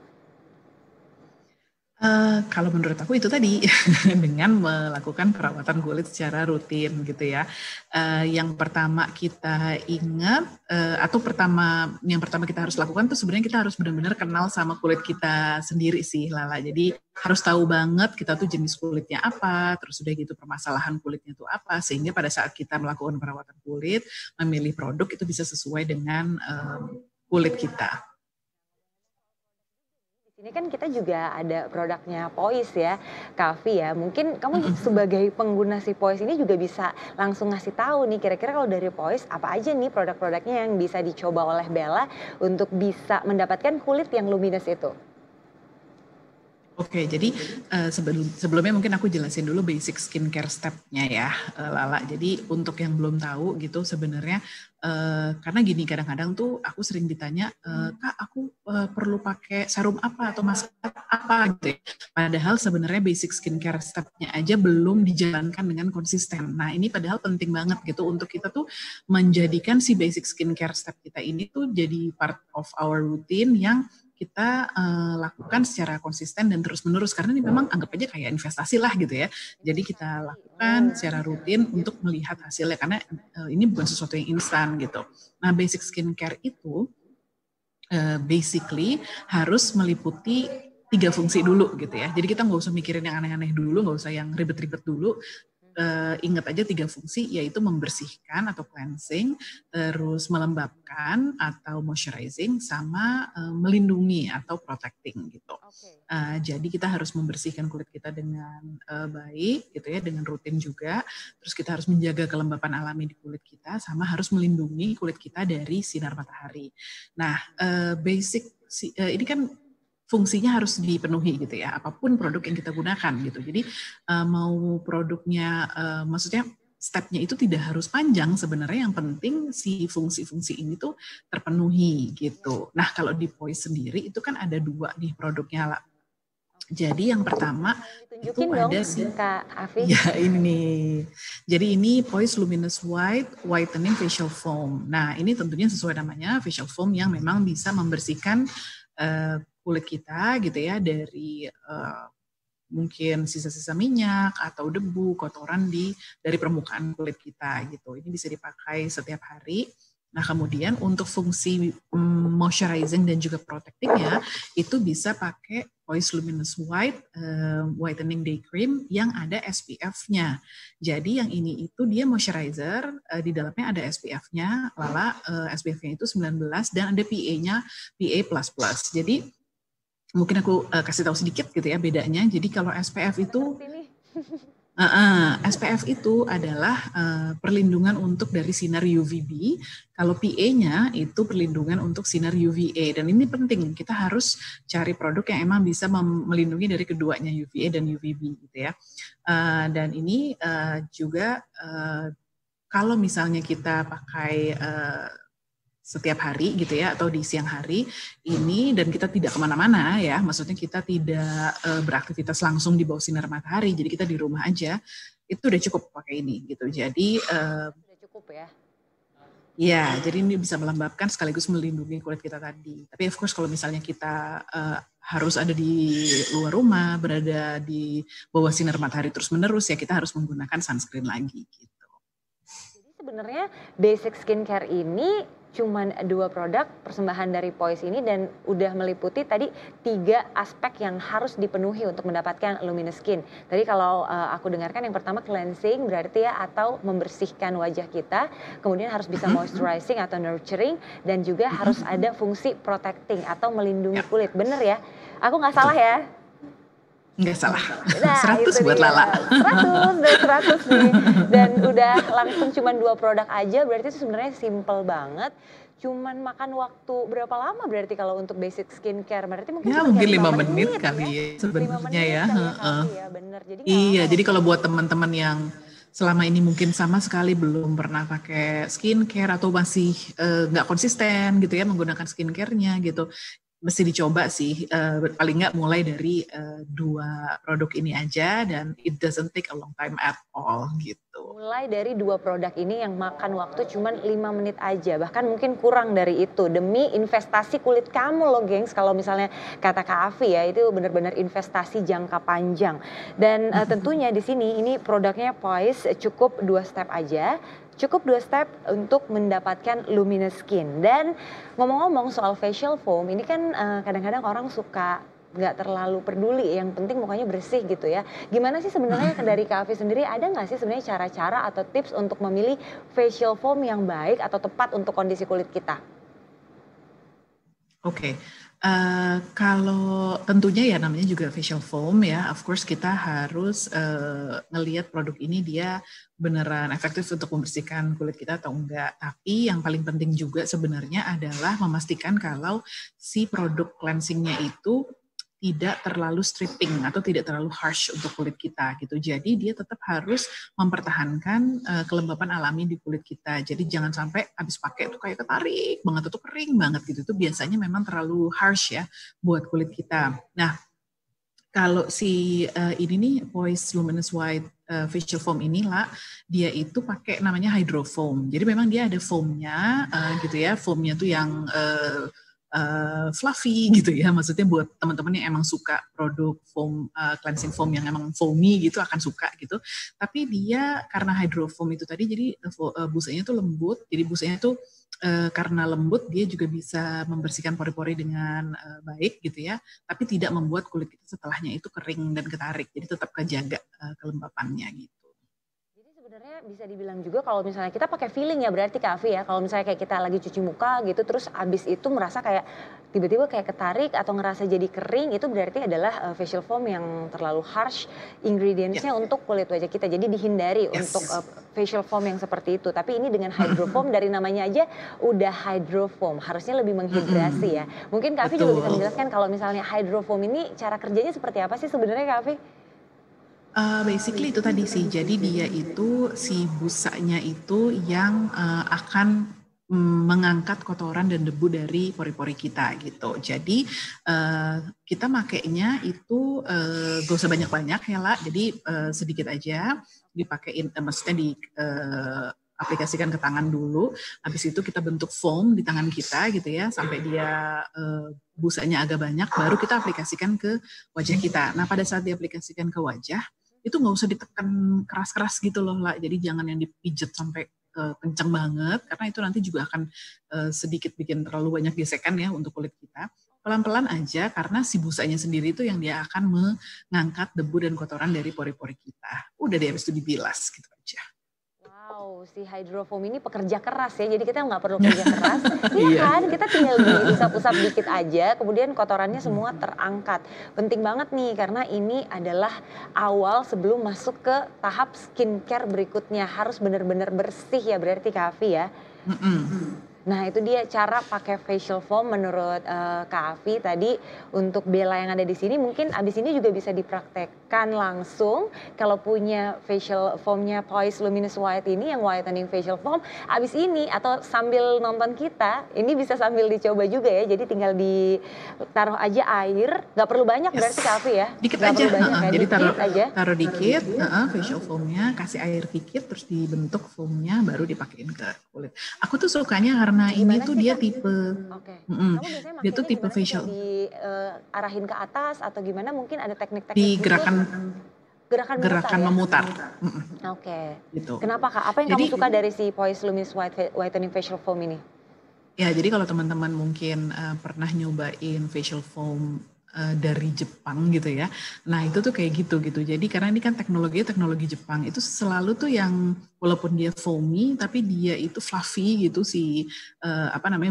Kalau menurut aku itu tadi dengan melakukan perawatan kulit secara rutin gitu ya. Yang pertama kita ingat yang pertama kita harus lakukan tuh sebenarnya kita harus benar-benar kenal sama kulit kita sendiri sih Lala. Jadi harus tahu banget kita tuh jenis kulitnya apa, terus udah gitu permasalahan kulitnya tuh apa, sehingga pada saat kita melakukan perawatan kulit, memilih produk itu bisa sesuai dengan kulit kita. Ini kan kita juga ada produknya Poise ya, Kavi ya. Mungkin kamu sebagai pengguna si Poise ini juga bisa langsung ngasih tahu nih kira-kira kalau dari Poise apa aja nih produk-produknya yang bisa dicoba oleh Bella untuk bisa mendapatkan kulit yang luminous itu. Oke, jadi sebelumnya mungkin aku jelasin dulu basic skincare step-nya ya, Lala. Jadi untuk yang belum tahu gitu sebenarnya, karena gini kadang-kadang tuh aku sering ditanya, Kak aku perlu pakai serum apa atau masker apa gitu ya. Padahal sebenarnya basic skincare step-nya aja belum dijalankan dengan konsisten. Nah ini padahal penting banget gitu untuk kita tuh menjadikan si basic skincare step kita ini tuh jadi part of our routine yang kita lakukan secara konsisten dan terus-menerus, karena ini memang anggap aja kayak investasi lah gitu ya. Jadi kita lakukan secara rutin untuk melihat hasilnya, karena ini bukan sesuatu yang instan gitu. Nah basic skincare itu basically harus meliputi 3 fungsi dulu gitu ya. Jadi kita nggak usah mikirin yang aneh-aneh dulu, nggak usah yang ribet-ribet dulu. Ingat aja 3 fungsi, yaitu membersihkan atau cleansing, terus melembabkan atau moisturizing, sama melindungi atau protecting gitu. Jadi kita harus membersihkan kulit kita dengan baik gitu ya, dengan rutin juga. Terus kita harus menjaga kelembapan alami di kulit kita, sama harus melindungi kulit kita dari sinar matahari. Nah, ini kan fungsinya harus dipenuhi gitu ya, apapun produk yang kita gunakan gitu. Jadi mau produknya, maksudnya stepnya itu tidak harus panjang sebenarnya, yang penting si fungsi-fungsi ini tuh terpenuhi gitu. Nah kalau di Poise sendiri itu kan ada 2 nih produknya lah. Jadi yang pertama itu Tunjukin dong ada si Kak Afi. ya ini nih. Jadi ini Poise Luminous Whitening Facial Foam. Nah ini tentunya sesuai namanya, facial foam yang memang bisa membersihkan kulit kita gitu ya dari mungkin sisa-sisa minyak atau debu, kotoran dari permukaan kulit kita gitu. Ini bisa dipakai setiap hari. Nah, kemudian untuk fungsi moisturizing dan juga protectingnya itu bisa pakai Poise Luminous White Whitening Day Cream yang ada SPF-nya. Jadi yang ini itu dia moisturizer, di dalamnya ada SPF-nya, lala SPF-nya itu 19 dan ada PA-nya, PA++. Jadi mungkin aku kasih tahu sedikit gitu ya bedanya. Jadi kalau SPF itu SPF itu adalah perlindungan untuk dari sinar UVB. Kalau PA-nya itu perlindungan untuk sinar UVA. Dan ini penting, kita harus cari produk yang emang bisa melindungi dari keduanya, UVA dan UVB gitu ya. Dan ini juga kalau misalnya kita pakai setiap hari gitu ya, atau di siang hari ini, dan kita tidak kemana-mana ya, maksudnya kita tidak beraktivitas langsung di bawah sinar matahari, jadi kita di rumah aja, itu udah cukup pakai ini gitu. Jadi udah cukup ya. Ya, jadi ini bisa melembabkan sekaligus melindungi kulit kita tadi. Tapi of course kalau misalnya kita harus ada di luar rumah, berada di bawah sinar matahari terus-menerus, ya kita harus menggunakan sunscreen lagi gitu. Jadi sebenarnya basic skincare ini cuman 2 produk persembahan dari Poise ini dan udah meliputi tadi 3 aspek yang harus dipenuhi untuk mendapatkan luminous skin. Tadi kalau aku dengarkan yang pertama cleansing berarti ya, atau membersihkan wajah kita, kemudian harus bisa moisturizing atau nurturing, dan juga harus ada fungsi protecting atau melindungi kulit. Bener ya? Aku nggak salah ya? Nggak salah. Nah, 100 buat Lala. 100 nih. Dan udah langsung cuman 2 produk aja, berarti itu sebenarnya simple banget. Cuman makan waktu berapa lama berarti kalau untuk basic skincare? Berarti mungkin ya mungkin 5 menit kali ya sebenarnya ya. Ya bener. Jadi iya, jadi kalau buat teman-teman yang selama ini mungkin sama sekali belum pernah pakai skincare atau masih nggak konsisten gitu ya menggunakan skincare-nya gitu, mesti dicoba sih, paling nggak mulai dari 2 produk ini aja, dan it doesn't take a long time at all gitu. Mulai dari 2 produk ini yang makan waktu cuma 5 menit aja, bahkan mungkin kurang dari itu, demi investasi kulit kamu loh gengs. Kalau misalnya kata Kak Afi ya, itu benar-benar investasi jangka panjang. Dan tentunya di sini ini produknya Poise cukup 2 step aja. Cukup 2 step untuk mendapatkan luminous skin. Dan ngomong-ngomong soal facial foam, ini kan kadang-kadang orang suka nggak terlalu peduli, yang penting mukanya bersih gitu ya. Gimana sih sebenarnya dari Kak Afi sendiri, ada nggak sih sebenarnya cara-cara atau tips untuk memilih facial foam yang baik atau tepat untuk kondisi kulit kita? Oke. Kalau tentunya ya namanya juga facial foam ya, of course kita harus ngelihat produk ini dia beneran efektif untuk membersihkan kulit kita atau enggak. Tapi yang paling penting juga sebenarnya adalah memastikan kalau si produk cleansingnya itu tidak terlalu stripping atau tidak terlalu harsh untuk kulit kita gitu. Jadi dia tetap harus mempertahankan kelembapan alami di kulit kita. Jadi jangan sampai habis pakai itu kayak ketarik banget atau kering banget gitu. Itu biasanya memang terlalu harsh ya buat kulit kita. Nah, kalau si ini nih Poise Luminous White Facial Foam inilah, dia itu pakai namanya hydro foam. Jadi memang dia ada foamnya gitu ya. Foamnya tuh yang fluffy gitu ya, maksudnya buat teman-teman yang emang suka produk foam, cleansing foam yang emang foamy gitu akan suka gitu. Tapi dia karena hydro foam itu tadi, jadi busanya tuh lembut, jadi busanya tuh karena lembut dia juga bisa membersihkan pori-pori dengan baik gitu ya, tapi tidak membuat kulit kita setelahnya itu kering dan ketarik, jadi tetap kejaga kelembapannya gitu. Sebenarnya bisa dibilang juga kalau misalnya kita pakai feeling ya berarti Kak Afi ya, kalau misalnya kayak kita lagi cuci muka gitu terus abis itu merasa kayak tiba-tiba kayak ketarik atau ngerasa jadi kering, itu berarti adalah facial foam yang terlalu harsh ingredientsnya untuk kulit wajah kita, jadi dihindari untuk facial foam yang seperti itu. Tapi ini dengan hydro foam, dari namanya aja udah hydro foam, harusnya lebih menghidrasi ya. Mungkin Kak Afi juga bisa menjelaskan kalau misalnya hydro foam ini cara kerjanya seperti apa sih sebenarnya Kak Afi? Basically itu tadi sih, jadi dia itu si busanya itu yang akan mengangkat kotoran dan debu dari pori-pori kita gitu. Jadi kita makainya itu gak usah banyak-banyak ya lah, jadi sedikit aja dipakein, maksudnya di aplikasikan ke tangan dulu, habis itu kita bentuk foam di tangan kita gitu ya, sampai dia busanya agak banyak, baru kita aplikasikan ke wajah kita. Nah pada saat diaplikasikan ke wajah, itu nggak usah ditekan keras-keras gitu loh lah, jadi jangan yang dipijet sampai kencang banget, karena itu nanti juga akan sedikit bikin terlalu banyak gesekan ya untuk kulit kita. Pelan-pelan aja, karena si busanya sendiri itu yang dia akan mengangkat debu dan kotoran dari pori-pori kita. Udah deh, habis itu dibilas gitu aja. Wow, si hydrofoam ini pekerja keras ya, jadi kita nggak perlu kerja keras. Iya kan, kita tinggal diusap-usap dikit aja, kemudian kotorannya semua terangkat. Penting banget nih, karena ini adalah awal sebelum masuk ke tahap skincare berikutnya. Harus benar-benar bersih ya berarti Kak Afi ya. Nah itu dia cara pakai facial foam menurut Kak Afi tadi. Untuk Bella yang ada di sini mungkin abis ini juga bisa dipraktekkan langsung. Kalau punya facial foamnya Poise Luminous White ini yang whitening facial foam, abis ini atau sambil nonton kita ini bisa sambil dicoba juga ya. Jadi tinggal ditaruh aja air, nggak perlu banyak berarti Kak Afi ya. Dikit Nggak aja, perlu banyak, ya. jadi Dikit taruh dikit, facial foamnya, kasih air dikit, terus dibentuk foamnya, baru dipakein ke kulit. Aku tuh sukanya karena ini tuh dia tipe, Kamu biasanya dia tuh tipe gimana sih? facial. Diarahin ke atas atau gimana? Mungkin ada teknik-teknik Di gerakan memutar. Oke. Gitu. Kenapa Kak? Apa yang kamu suka dari si Poise Luminous Whitening Facial Foam ini? Ya, jadi kalau teman-teman mungkin pernah nyobain facial foam dari Jepang gitu ya. Nah itu tuh kayak gitu. Jadi karena ini kan teknologi Jepang, itu selalu tuh yang walaupun dia foamy tapi dia itu fluffy gitu, si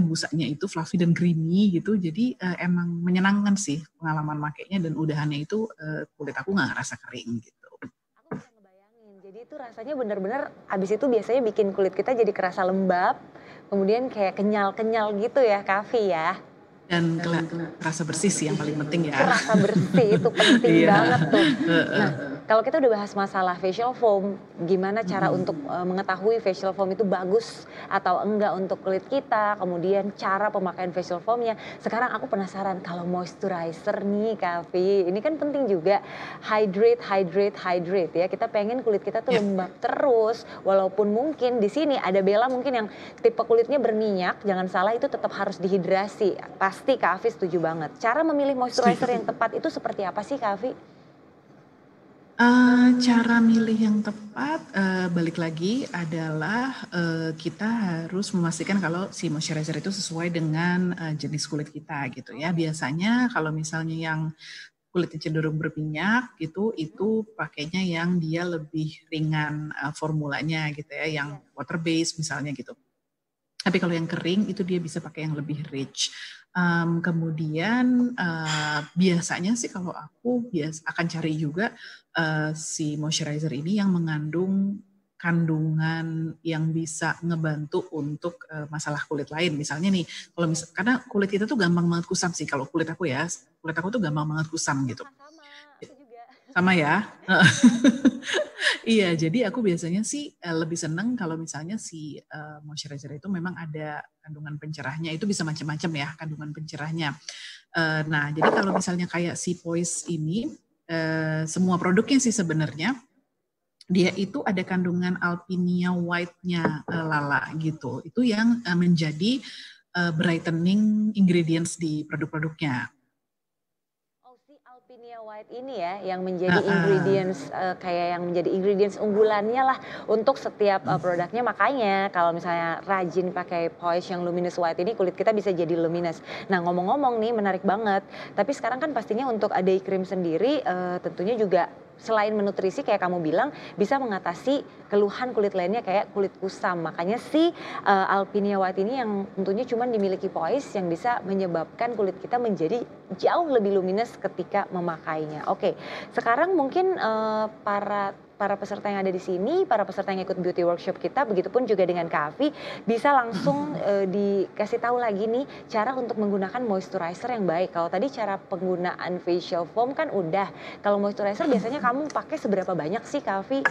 busanya itu fluffy dan creamy gitu. Jadi emang menyenangkan sih pengalaman makainya, dan udahannya itu kulit aku nggak ngerasa kering gitu. Aku bisa ngebayangin. Jadi itu rasanya benar-benar abis itu biasanya bikin kulit kita jadi kerasa lembab, kemudian kayak kenyal-kenyal gitu ya Kavi ya. Dan rasa bersih sih yang paling penting ya. Rasa bersih itu penting banget tuh. Nah, kalau kita udah bahas masalah facial foam, gimana cara untuk mengetahui facial foam itu bagus atau enggak untuk kulit kita, kemudian cara pemakaian facial foamnya. Sekarang aku penasaran kalau moisturizer nih Kavi, ini kan penting juga, hydrate ya. Kita pengen kulit kita tuh lembab terus, walaupun mungkin di sini ada Bella mungkin yang tipe kulitnya berminyak, jangan salah itu tetap harus dihidrasi. Pasti Kak Afi setuju banget. Cara memilih moisturizer yang tepat itu seperti apa sih Kak Afi? Cara milih yang tepat balik lagi adalah kita harus memastikan kalau si moisturizer itu sesuai dengan jenis kulit kita gitu ya. Biasanya kalau misalnya yang kulitnya cenderung berminyak gitu, itu pakainya yang dia lebih ringan formulanya gitu ya, yang water based misalnya gitu. Tapi kalau yang kering itu dia bisa pakai yang lebih rich. Kemudian biasanya sih kalau aku akan cari juga si moisturizer ini yang mengandung kandungan yang bisa ngebantu untuk masalah kulit lain. Misalnya nih, karena kulit kita tuh gampang banget kusam sih. Kalau kulit aku tuh gampang banget kusam gitu. Sama ya. Iya, jadi aku biasanya sih lebih seneng kalau misalnya si moisturizer itu memang ada kandungan pencerahnya. Itu bisa macam-macam ya kandungan pencerahnya. Nah, jadi kalau misalnya kayak si Poise ini, semua produknya sih sebenarnya dia itu ada kandungan Alpinia White-nya Lala gitu. Itu yang menjadi brightening ingredients di produk-produknya. Alpinia White ini ya yang menjadi ingredients kayak yang menjadi ingredients unggulannya lah untuk setiap produknya. Makanya kalau misalnya rajin pakai Poise yang Luminous White ini, kulit kita bisa jadi luminous. Nah ngomong-ngomong nih, menarik banget. Tapi sekarang kan pastinya untuk day cream sendiri tentunya juga selain menutrisi kayak kamu bilang, bisa mengatasi keluhan kulit lainnya kayak kulit kusam. Makanya si Alpinia White ini yang tentunya cuma dimiliki Poise yang bisa menyebabkan kulit kita menjadi jauh lebih luminous ketika memakainya. Oke, sekarang mungkin para peserta yang ada di sini, para peserta yang ikut beauty workshop kita, begitupun juga dengan Kak Afi, bisa langsung dikasih tahu lagi nih cara untuk menggunakan moisturizer yang baik. Kalau tadi cara penggunaan facial foam kan udah, kalau moisturizer biasanya kamu pakai seberapa banyak sih Kak Afi?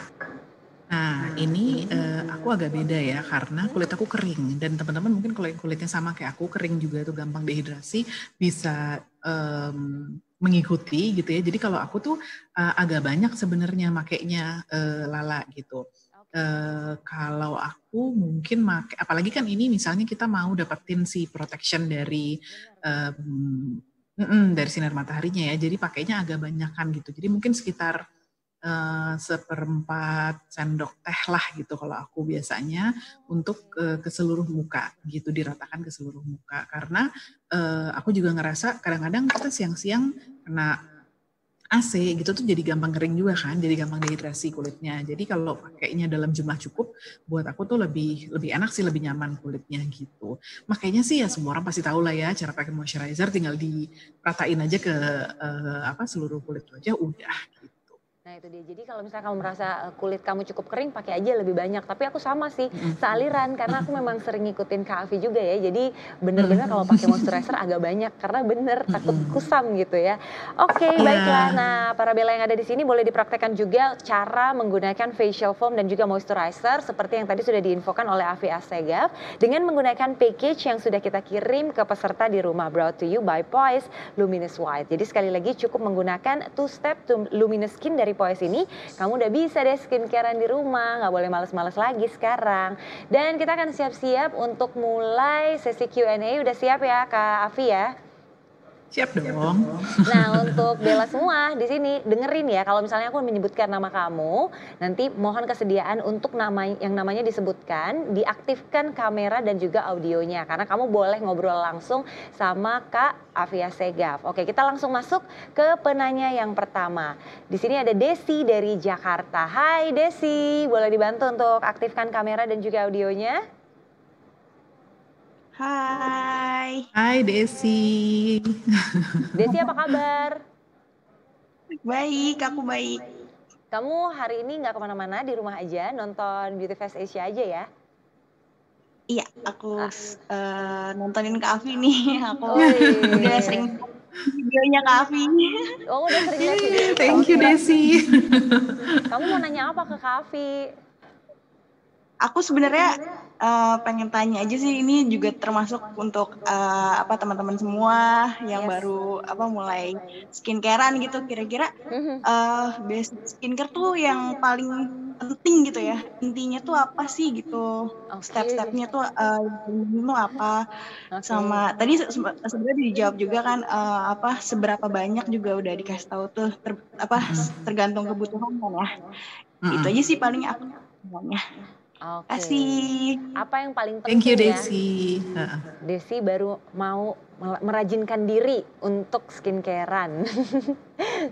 Nah ini aku agak beda ya, karena kulit aku kering, dan teman-teman mungkin kalau kulitnya sama kayak aku, kering juga tuh gampang dehidrasi, bisa mengikuti gitu ya. Jadi kalau aku tuh agak banyak sebenarnya makainya Lala gitu. Kalau aku mungkin apalagi kan ini misalnya kita mau dapetin si protection dari sinar mataharinya ya, jadi pakainya agak banyakan gitu. Jadi mungkin sekitar seperempat sendok teh lah gitu kalau aku biasanya untuk ke seluruh muka gitu, diratakan ke seluruh muka. Karena aku juga ngerasa kadang-kadang kita siang-siang kena AC gitu tuh jadi gampang kering juga kan, jadi gampang dehidrasi kulitnya. Jadi kalau pakainya dalam jumlah cukup, buat aku tuh lebih enak sih, lebih nyaman kulitnya gitu. Makanya sih ya semua orang pasti tahu lah ya cara pakai moisturizer, tinggal diratain aja ke seluruh kulit wajah udah gitu. Nah itu dia, jadi kalau misalnya kamu merasa kulit kamu cukup kering, pakai aja lebih banyak. Tapi aku sama sih, sealiran, karena aku memang sering ngikutin Kak Afi juga ya. Jadi bener-bener kalau pakai moisturizer agak banyak, karena bener takut kusam gitu ya. Oke, baiklah. Nah para Bella yang ada di sini boleh dipraktekkan juga cara menggunakan facial foam dan juga moisturizer seperti yang tadi sudah diinfokan oleh Afi Assegaf dengan menggunakan package yang sudah kita kirim ke peserta di rumah, brought to you by Poise Luminous White. Jadi sekali lagi cukup menggunakan 2-step to luminous skin dari Poise ini, kamu udah bisa deh skincarean di rumah, nggak boleh males-males lagi sekarang. Dan kita akan siap-siap untuk mulai sesi Q&A. Udah siap ya Kak Afi ya? Siap dong. Nah untuk Bella semua di sini dengerin ya, kalau misalnya aku menyebutkan nama kamu, nanti mohon kesediaan untuk yang namanya disebutkan, diaktifkan kamera dan juga audionya, karena kamu boleh ngobrol langsung sama Kak Afi Assegaf. Oke, kita langsung masuk ke penanya yang pertama. Di sini ada Desi dari Jakarta. Hai Desi, boleh dibantu untuk aktifkan kamera dan juga audionya? Hai Desi. Desi apa kabar? Baik, aku baik. Kamu hari ini nggak kemana-mana, di rumah aja nonton Beauty Fest Asia aja ya? Iya, aku nontonin Kak Afi nih. Aku udah sering videonya Kak Afi. Oh udah sering lihat video. Thank you Desi. Kamu mau nanya apa ke Kak Afi? Aku sebenarnya pengen tanya aja sih, ini juga termasuk untuk teman-teman semua yang baru mulai skincarean gitu. Kira-kira basic skincare tuh yang paling penting gitu ya, intinya tuh apa sih gitu, step-stepnya tuh itu apa, sama tadi sebenarnya dijawab juga kan seberapa banyak juga udah dikasih tahu tuh tergantung kebutuhan kan ya. Itu aja sih paling aku ngomongnya. Oke. Apa yang paling penting? Thank you Desi. Desi baru mau merajinkan diri untuk skincarean.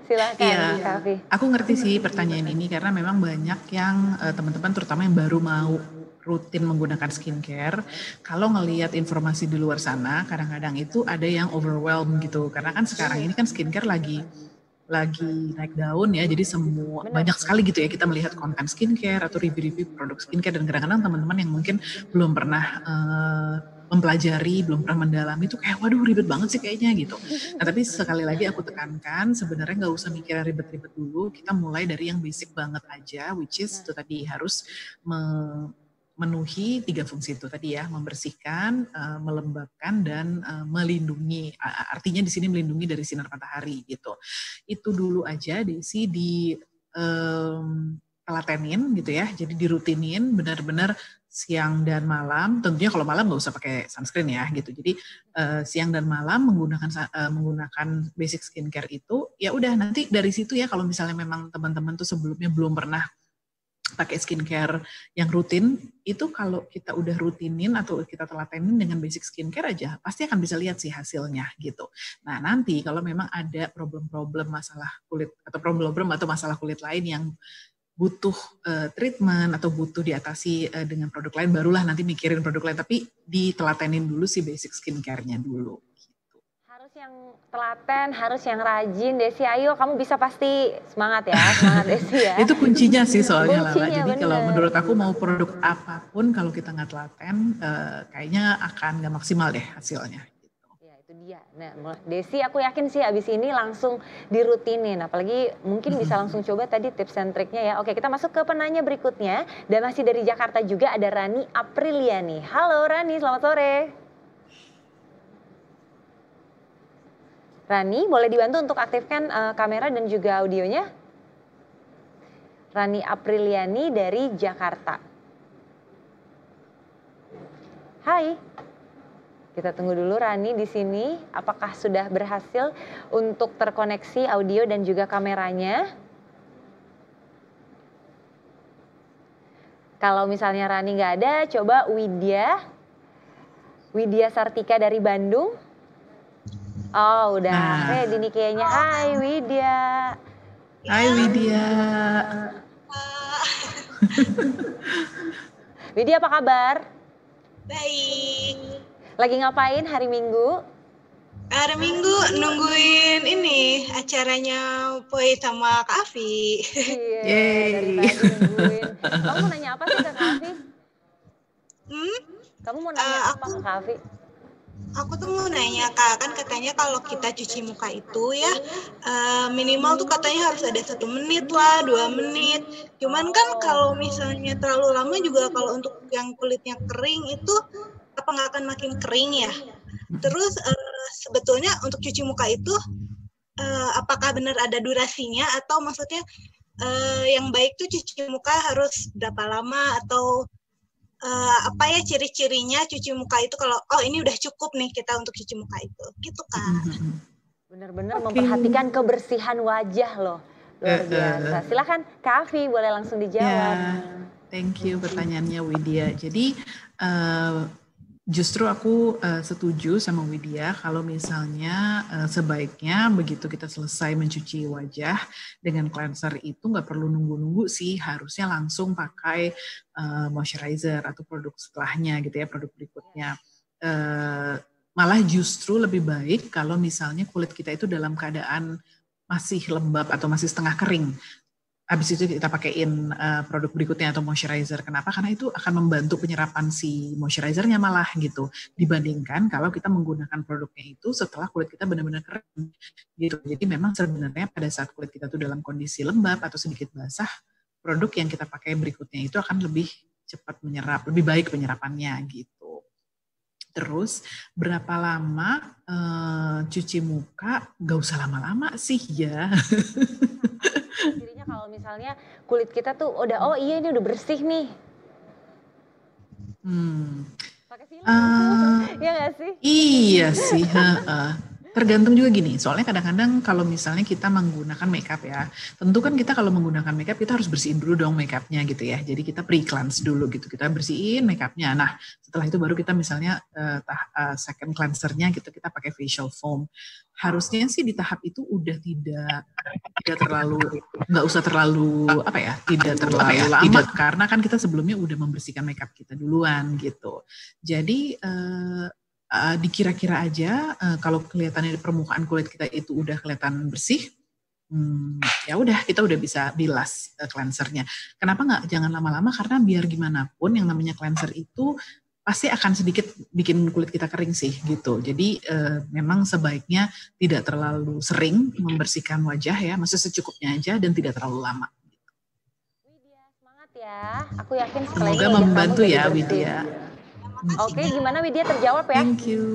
Silakan Kak Afi. Aku ngerti sih pertanyaan ini karena memang banyak yang teman-teman terutama yang baru mau rutin menggunakan skincare, kalau ngelihat informasi di luar sana kadang-kadang itu ada yang overwhelmed gitu, karena kan sekarang ini kan skincare lagi naik daun ya, jadi banyak sekali gitu ya kita melihat konten skincare atau review-review produk skincare, dan kadang-kadang teman-teman yang mungkin belum pernah mempelajari, belum pernah mendalami itu kayak waduh ribet banget sih kayaknya gitu. Nah tapi sekali lagi aku tekankan sebenarnya nggak usah mikir ribet-ribet dulu, kita mulai dari yang basic banget aja, which is itu tadi harus memenuhi 3 fungsi itu tadi ya, membersihkan, melembabkan, dan melindungi. Artinya di sini melindungi dari sinar matahari gitu. Itu dulu aja Desi telatenin gitu ya, jadi dirutinin benar-benar siang dan malam. Tentunya kalau malam nggak usah pakai sunscreen ya gitu. Jadi siang dan malam menggunakan basic skincare itu, ya udah nanti dari situ ya, kalau misalnya memang teman-teman tuh sebelumnya belum pernah pakai skincare yang rutin, itu kalau kita udah rutinin atau kita telatenin dengan basic skincare aja, pasti akan bisa lihat sih hasilnya gitu. Nah nanti kalau memang ada problem-problem masalah kulit atau problem atau masalah kulit lain yang butuh treatment atau butuh diatasi dengan produk lain, barulah nanti mikirin produk lain, tapi ditelatenin dulu si basic skincare-nya dulu. Harus yang telaten, harus yang rajin. Desi, ayo kamu bisa pasti, semangat ya, semangat Desi ya. Itu kuncinya sih soalnya Lala. Jadi kalau menurut aku mau produk apapun kalau kita nggak telaten, kayaknya akan nggak maksimal deh hasilnya. Ya itu dia. Nah Desi aku yakin sih abis ini langsung dirutinin. Apalagi mungkin bisa langsung coba tadi tips and triknya ya. Oke, kita masuk ke penanya berikutnya. Dan masih dari Jakarta juga ada Rani Apriliani. Halo Rani, selamat sore. Rani, boleh dibantu untuk aktifkan kamera dan juga audionya? Rani Apriliani dari Jakarta. Hai. Kita tunggu dulu Rani di sini. Apakah sudah berhasil untuk terkoneksi audio dan juga kameranya? Kalau misalnya Rani nggak ada, coba Widya Sartika dari Bandung. Oh, udah ready nih kayaknya. Hai Widya. Hai Widya. Widya apa kabar? Baik. Lagi ngapain hari Minggu? Hari Minggu nungguin ini acaranya Poi sama Kak Afi. Iya, dari tadi nungguin. Kamu mau nanya apa sih ke Kak Afi? Kamu mau nanya apa ke Kak Afi? Aku tuh mau nanya Kak, kan katanya kalau kita cuci muka itu ya minimal tuh katanya harus ada 1 menit lah, 2 menit. Cuman kan kalau misalnya terlalu lama juga kalau untuk yang kulitnya kering itu apa nggak akan makin kering ya? Terus sebetulnya untuk cuci muka itu apakah benar ada durasinya atau maksudnya yang baik tuh cuci muka harus berapa lama atau apa ya ciri-cirinya cuci muka itu kalau ini udah cukup nih kita untuk cuci muka itu gitu Kak. Benar-benar memperhatikan kebersihan wajah loh, luar biasa. Silakan Kak Afi boleh langsung dijawab. Thank you pertanyaannya Widya. Jadi justru aku setuju sama Widya kalau misalnya sebaiknya begitu kita selesai mencuci wajah dengan cleanser itu nggak perlu nunggu-nunggu sih, harusnya langsung pakai moisturizer atau produk setelahnya gitu ya, produk berikutnya. Malah justru lebih baik kalau misalnya kulit kita itu dalam keadaan masih lembab atau masih setengah kering. Habis itu kita pakaiin produk berikutnya atau moisturizer. Kenapa? Karena itu akan membantu penyerapan si moisturizernya malah gitu. Dibandingkan kalau kita menggunakan produknya itu setelah kulit kita benar-benar kering gitu. Jadi memang sebenarnya pada saat kulit kita tuh dalam kondisi lembab atau sedikit basah, produk yang kita pakai berikutnya itu akan lebih cepat menyerap, lebih baik penyerapannya gitu. Terus berapa lama cuci muka? Gak usah lama-lama sih ya. Cirinya kalau misalnya kulit kita tuh udah iya ini udah bersih nih. Pakai film ya nggak sih? Iya sih. Tergantung juga gini, soalnya kadang-kadang kalau misalnya kita menggunakan makeup ya, tentu kan kita kalau menggunakan makeup kita harus bersihin dulu dong makeupnya gitu ya. Jadi kita pre-cleanse dulu gitu, kita bersihin makeupnya. Nah setelah itu baru kita misalnya second cleansernya gitu, kita pakai facial foam. Harusnya sih di tahap itu udah tidak terlalu, nggak usah terlalu tidak terlalu lama karena kan kita sebelumnya udah membersihkan makeup kita duluan gitu. Jadi dikira-kira aja kalau kelihatannya di permukaan kulit kita itu udah kelihatan bersih, ya udah kita udah bisa bilas cleansernya. Kenapa jangan lama-lama? Karena biar gimana pun yang namanya cleanser itu pasti akan sedikit bikin kulit kita kering sih gitu. Jadi memang sebaiknya tidak terlalu sering membersihkan wajah ya, maksudnya secukupnya aja dan tidak terlalu lama. Widya semangat ya, aku yakin semoga membantu ya Widya. Oke, gimana Widya terjawab ya? Thank you.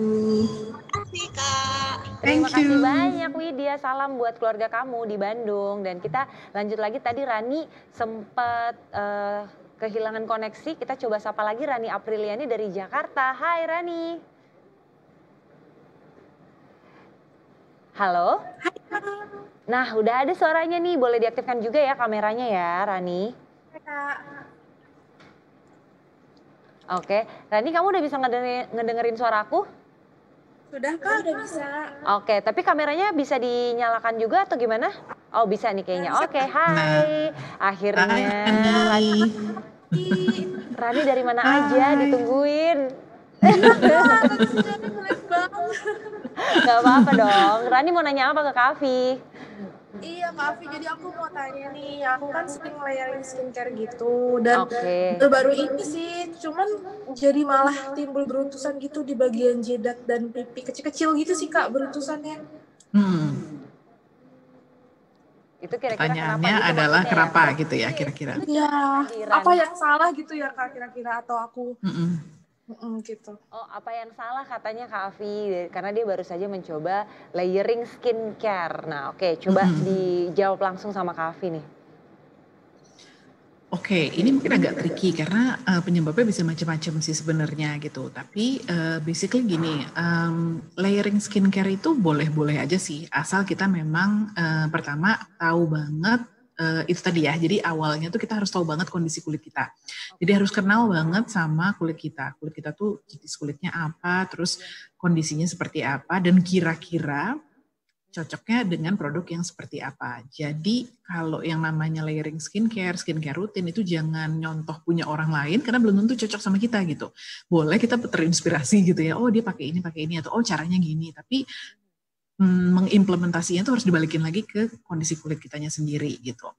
Terima kasih Kak. Terima kasih banyak Widya, salam buat keluarga kamu di Bandung. Dan kita lanjut lagi, tadi Rani sempat kehilangan koneksi, kita coba sapa lagi Rani Apriliani dari Jakarta. Hai Rani. Halo. Hai. Nah udah ada suaranya nih, boleh diaktifkan juga ya kameranya ya Rani. Hai Kak. Oke, Rani kamu udah bisa ngedengerin suaraku? Sudah Kak, udah bisa. Oke, tapi kameranya bisa dinyalakan juga atau gimana? Oh bisa nih kayaknya. Oke, hai. Akhirnya Rani dari mana aja ditungguin. Gak apa-apa dong. Rani mau nanya apa ke Kak Afi? Iya Kak Afi, jadi aku mau tanya nih, aku kan sering layering skincare gitu dan baru ini sih, cuman jadi malah timbul beruntusan gitu di bagian jidat dan pipi kecil-kecil gitu sih Kak beruntusannya. Itu kira-kira pertanyaannya adalah kenapa gitu ya kira-kira? Iya, apa yang salah gitu ya Kak kira-kira atau aku gitu. Oh, apa yang salah katanya Kak Afi, karena dia baru saja mencoba layering skincare. Nah, oke, coba dijawab langsung sama Kak Afi nih. Oke, ini mungkin agak tricky karena penyebabnya bisa macam-macam sih sebenarnya gitu. Tapi basically gini, layering skincare itu boleh-boleh aja sih, asal kita memang pertama tahu banget itu tadi ya. Jadi awalnya tuh kita harus tahu banget kondisi kulit kita. Jadi harus kenal banget sama kulit kita. Kulit kita tuh jenis kulitnya apa, terus kondisinya seperti apa, dan kira-kira cocoknya dengan produk yang seperti apa. Jadi kalau yang namanya layering skincare rutin itu jangan nyontoh punya orang lain karena belum tentu cocok sama kita gitu. Boleh kita terinspirasi gitu ya, oh dia pakai ini, atau oh caranya gini. Tapi mengimplementasinya itu harus dibalikin lagi ke kondisi kulit kitanya sendiri gitu.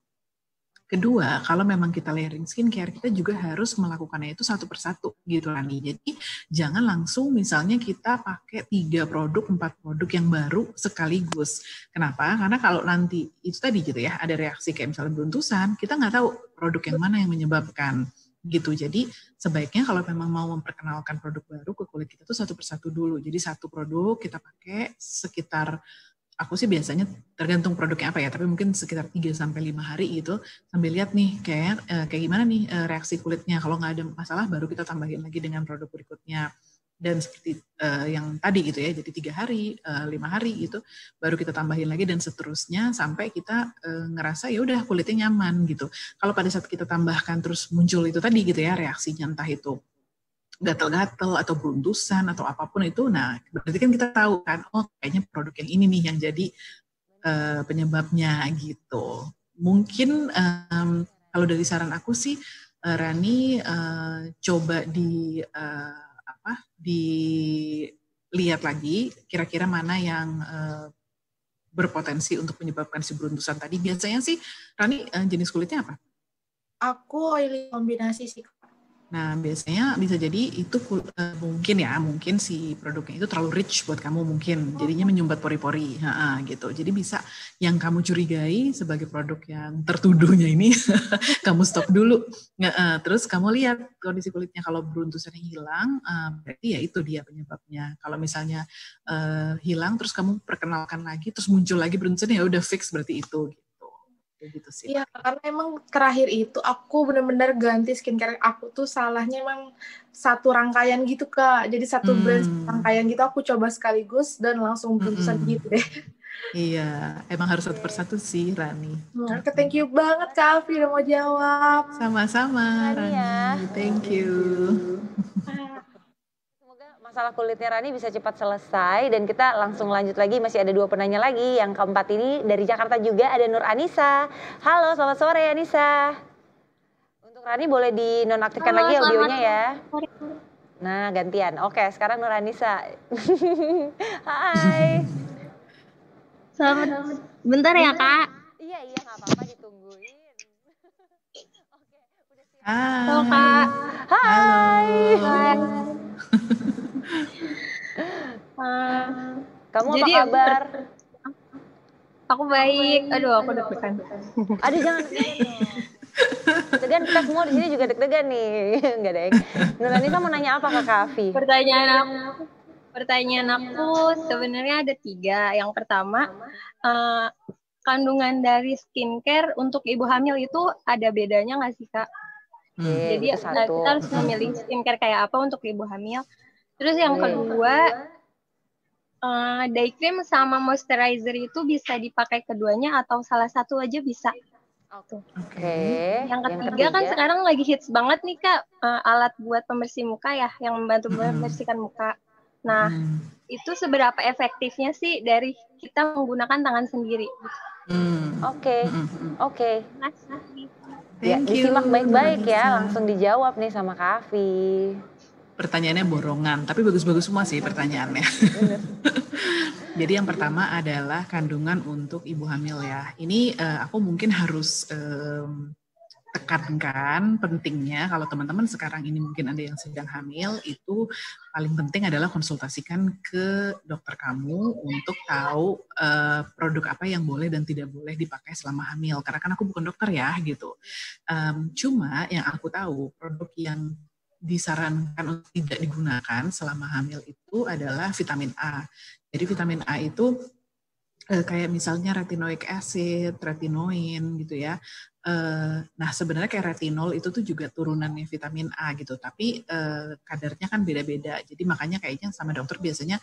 Kedua, kalau memang kita layering skincare, kita juga harus melakukannya itu satu persatu gitu Rani. Jadi jangan langsung misalnya kita pakai 3 produk, 4 produk yang baru sekaligus. Kenapa? Karena kalau nanti itu tadi gitu ya, ada reaksi kayak misalnya beruntusan, kita nggak tahu produk yang mana yang menyebabkan gitu. Jadi sebaiknya kalau memang mau memperkenalkan produk baru ke kulit kita tuh satu persatu dulu. Jadi satu produk kita pakai sekitar, aku sih biasanya tergantung produknya apa ya, tapi mungkin sekitar 3-5 hari gitu, sambil lihat nih kayak gimana nih reaksi kulitnya. Kalau nggak ada masalah baru kita tambahin lagi dengan produk berikutnya. Dan seperti yang tadi gitu ya, jadi 3 hari, 5 hari gitu, baru kita tambahin lagi dan seterusnya sampai kita ngerasa ya udah kulitnya nyaman gitu. Kalau pada saat kita tambahkan terus muncul itu tadi gitu ya reaksinya, entah itu gatal-gatal atau beruntusan atau apapun itu, nah berarti kan kita tahu kan, oh kayaknya produk yang ini nih yang jadi penyebabnya gitu. Mungkin kalau dari saran aku sih, Rani coba dilihat lagi kira-kira mana yang berpotensi untuk menyebabkan si beruntusan tadi. Biasanya sih Rani jenis kulitnya apa? Aku oily kombinasi sih. Nah, biasanya bisa jadi itu mungkin si produknya itu terlalu rich buat kamu mungkin, jadinya menyumbat pori-pori, gitu. Jadi bisa yang kamu curigai sebagai produk yang tertuduhnya ini, kamu stop dulu. Terus kamu lihat kondisi kulitnya, kalau beruntusannya hilang, berarti ya itu dia penyebabnya. Kalau misalnya hilang, terus kamu perkenalkan lagi, terus muncul lagi beruntusannya, ya udah fix berarti itu. Gitu sih. Iya, karena emang terakhir itu aku benar-benar ganti skincare aku tuh salahnya emang satu rangkaian gitu Kak. Jadi satu brand rangkaian gitu aku coba sekaligus dan langsung beruntusan gitu deh. Iya, emang harus satu persatu sih Rani. Thank you banget Kak Afi udah mau jawab. Sama-sama Rani, thank you. Masalah kulitnya Rani bisa cepat selesai dan kita langsung lanjut lagi. Masih ada 2 penanya lagi. Yang keempat ini dari Jakarta juga ada Nur Anissa. Halo, selamat sore Anissa. Untuk Rani boleh dinonaktifkan lagi audionya ya. Nah, gantian. Oke, sekarang Nur Anissa. Hai. Selamat. Bentar ya Kak. Iya, nggak apa-apa, ditungguin. Oke, udah siap. Halo Kak. Hai. Kamu Jadi apa kabar? Aku baik. Aduh, aku deg-degan. Aduh, jangan deg-degan. Kita semua di sini juga deg-degan nih. Enggak deh. Nur Anissa mau nanya apa ke Kak Afi? Pertanyaan aku sebenarnya ada 3. Yang pertama, kandungan dari skincare untuk ibu hamil itu ada bedanya nggak sih Kak? Jadi kita harus memilih skincare kayak apa untuk ibu hamil. Terus yang kedua, day cream sama moisturizer itu bisa dipakai keduanya atau salah satu aja bisa? Oke. Yang ketiga kan sekarang lagi hits banget nih Kak, alat buat pembersih muka ya, yang membantu membersihkan muka. Nah, itu seberapa efektifnya sih dari kita menggunakan tangan sendiri? Oke. Ya, disimak baik-baik ya, langsung dijawab nih sama Kak Afi. Pertanyaannya borongan, tapi bagus-bagus semua sih pertanyaannya. Jadi yang pertama adalah kandungan untuk ibu hamil ya. Ini aku mungkin harus tekankan pentingnya kalau teman-teman sekarang ini mungkin ada yang sedang hamil, itu paling penting adalah konsultasikan ke dokter kamu untuk tahu produk apa yang boleh dan tidak boleh dipakai selama hamil. Karena kan aku bukan dokter ya gitu. Cuma yang aku tahu produk yang disarankan untuk tidak digunakan selama hamil itu adalah vitamin A. Jadi vitamin A itu kayak misalnya retinoic acid, retinoin gitu ya. Nah sebenarnya kayak retinol itu tuh juga turunannya vitamin A gitu, tapi kadarnya kan beda-beda. Jadi makanya kayaknya sama dokter biasanya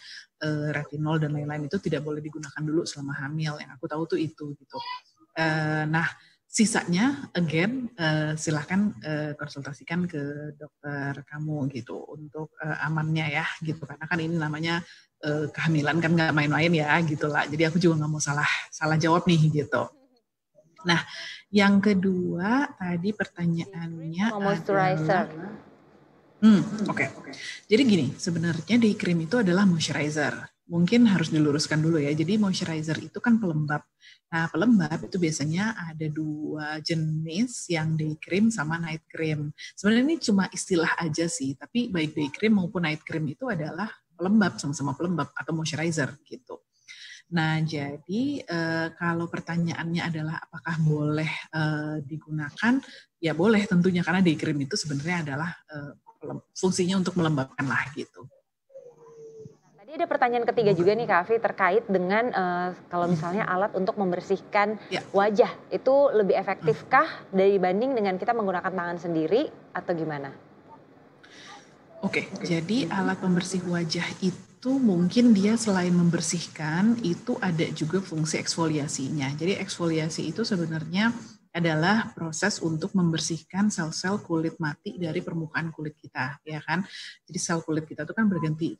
retinol dan lain-lain itu tidak boleh digunakan dulu selama hamil. Yang aku tahu tuh itu gitu. Nah Sisanya, again, silahkan konsultasikan ke dokter kamu gitu untuk amannya ya gitu. Karena kan ini namanya kehamilan kan nggak main-main ya gitu lah. Jadi aku juga nggak mau salah jawab nih gitu. Nah, yang kedua tadi pertanyaannya moisturizer. Oke. Jadi gini, sebenarnya day cream itu adalah moisturizer. Mungkin harus diluruskan dulu ya. Jadi moisturizer itu kan pelembab. Nah, pelembab itu biasanya ada 2 jenis, yang day cream sama night cream. Sebenarnya ini cuma istilah aja sih, tapi baik day cream maupun night cream itu adalah pelembab, sama-sama pelembab atau moisturizer gitu. Nah, jadi kalau pertanyaannya adalah apakah boleh digunakan, ya boleh tentunya, karena day cream itu sebenarnya adalah fungsinya untuk melembabkan lah gitu. Ada pertanyaan ketiga juga nih Kak Afi terkait dengan kalau misalnya alat untuk membersihkan wajah itu lebih efektifkah dibanding dengan kita menggunakan tangan sendiri atau gimana? Oke, jadi alat pembersih wajah itu mungkin dia selain membersihkan itu ada juga fungsi eksfoliasinya. Jadi eksfoliasi itu sebenarnya adalah proses untuk membersihkan sel-sel kulit mati dari permukaan kulit kita, ya kan? Jadi sel kulit kita itu kan berganti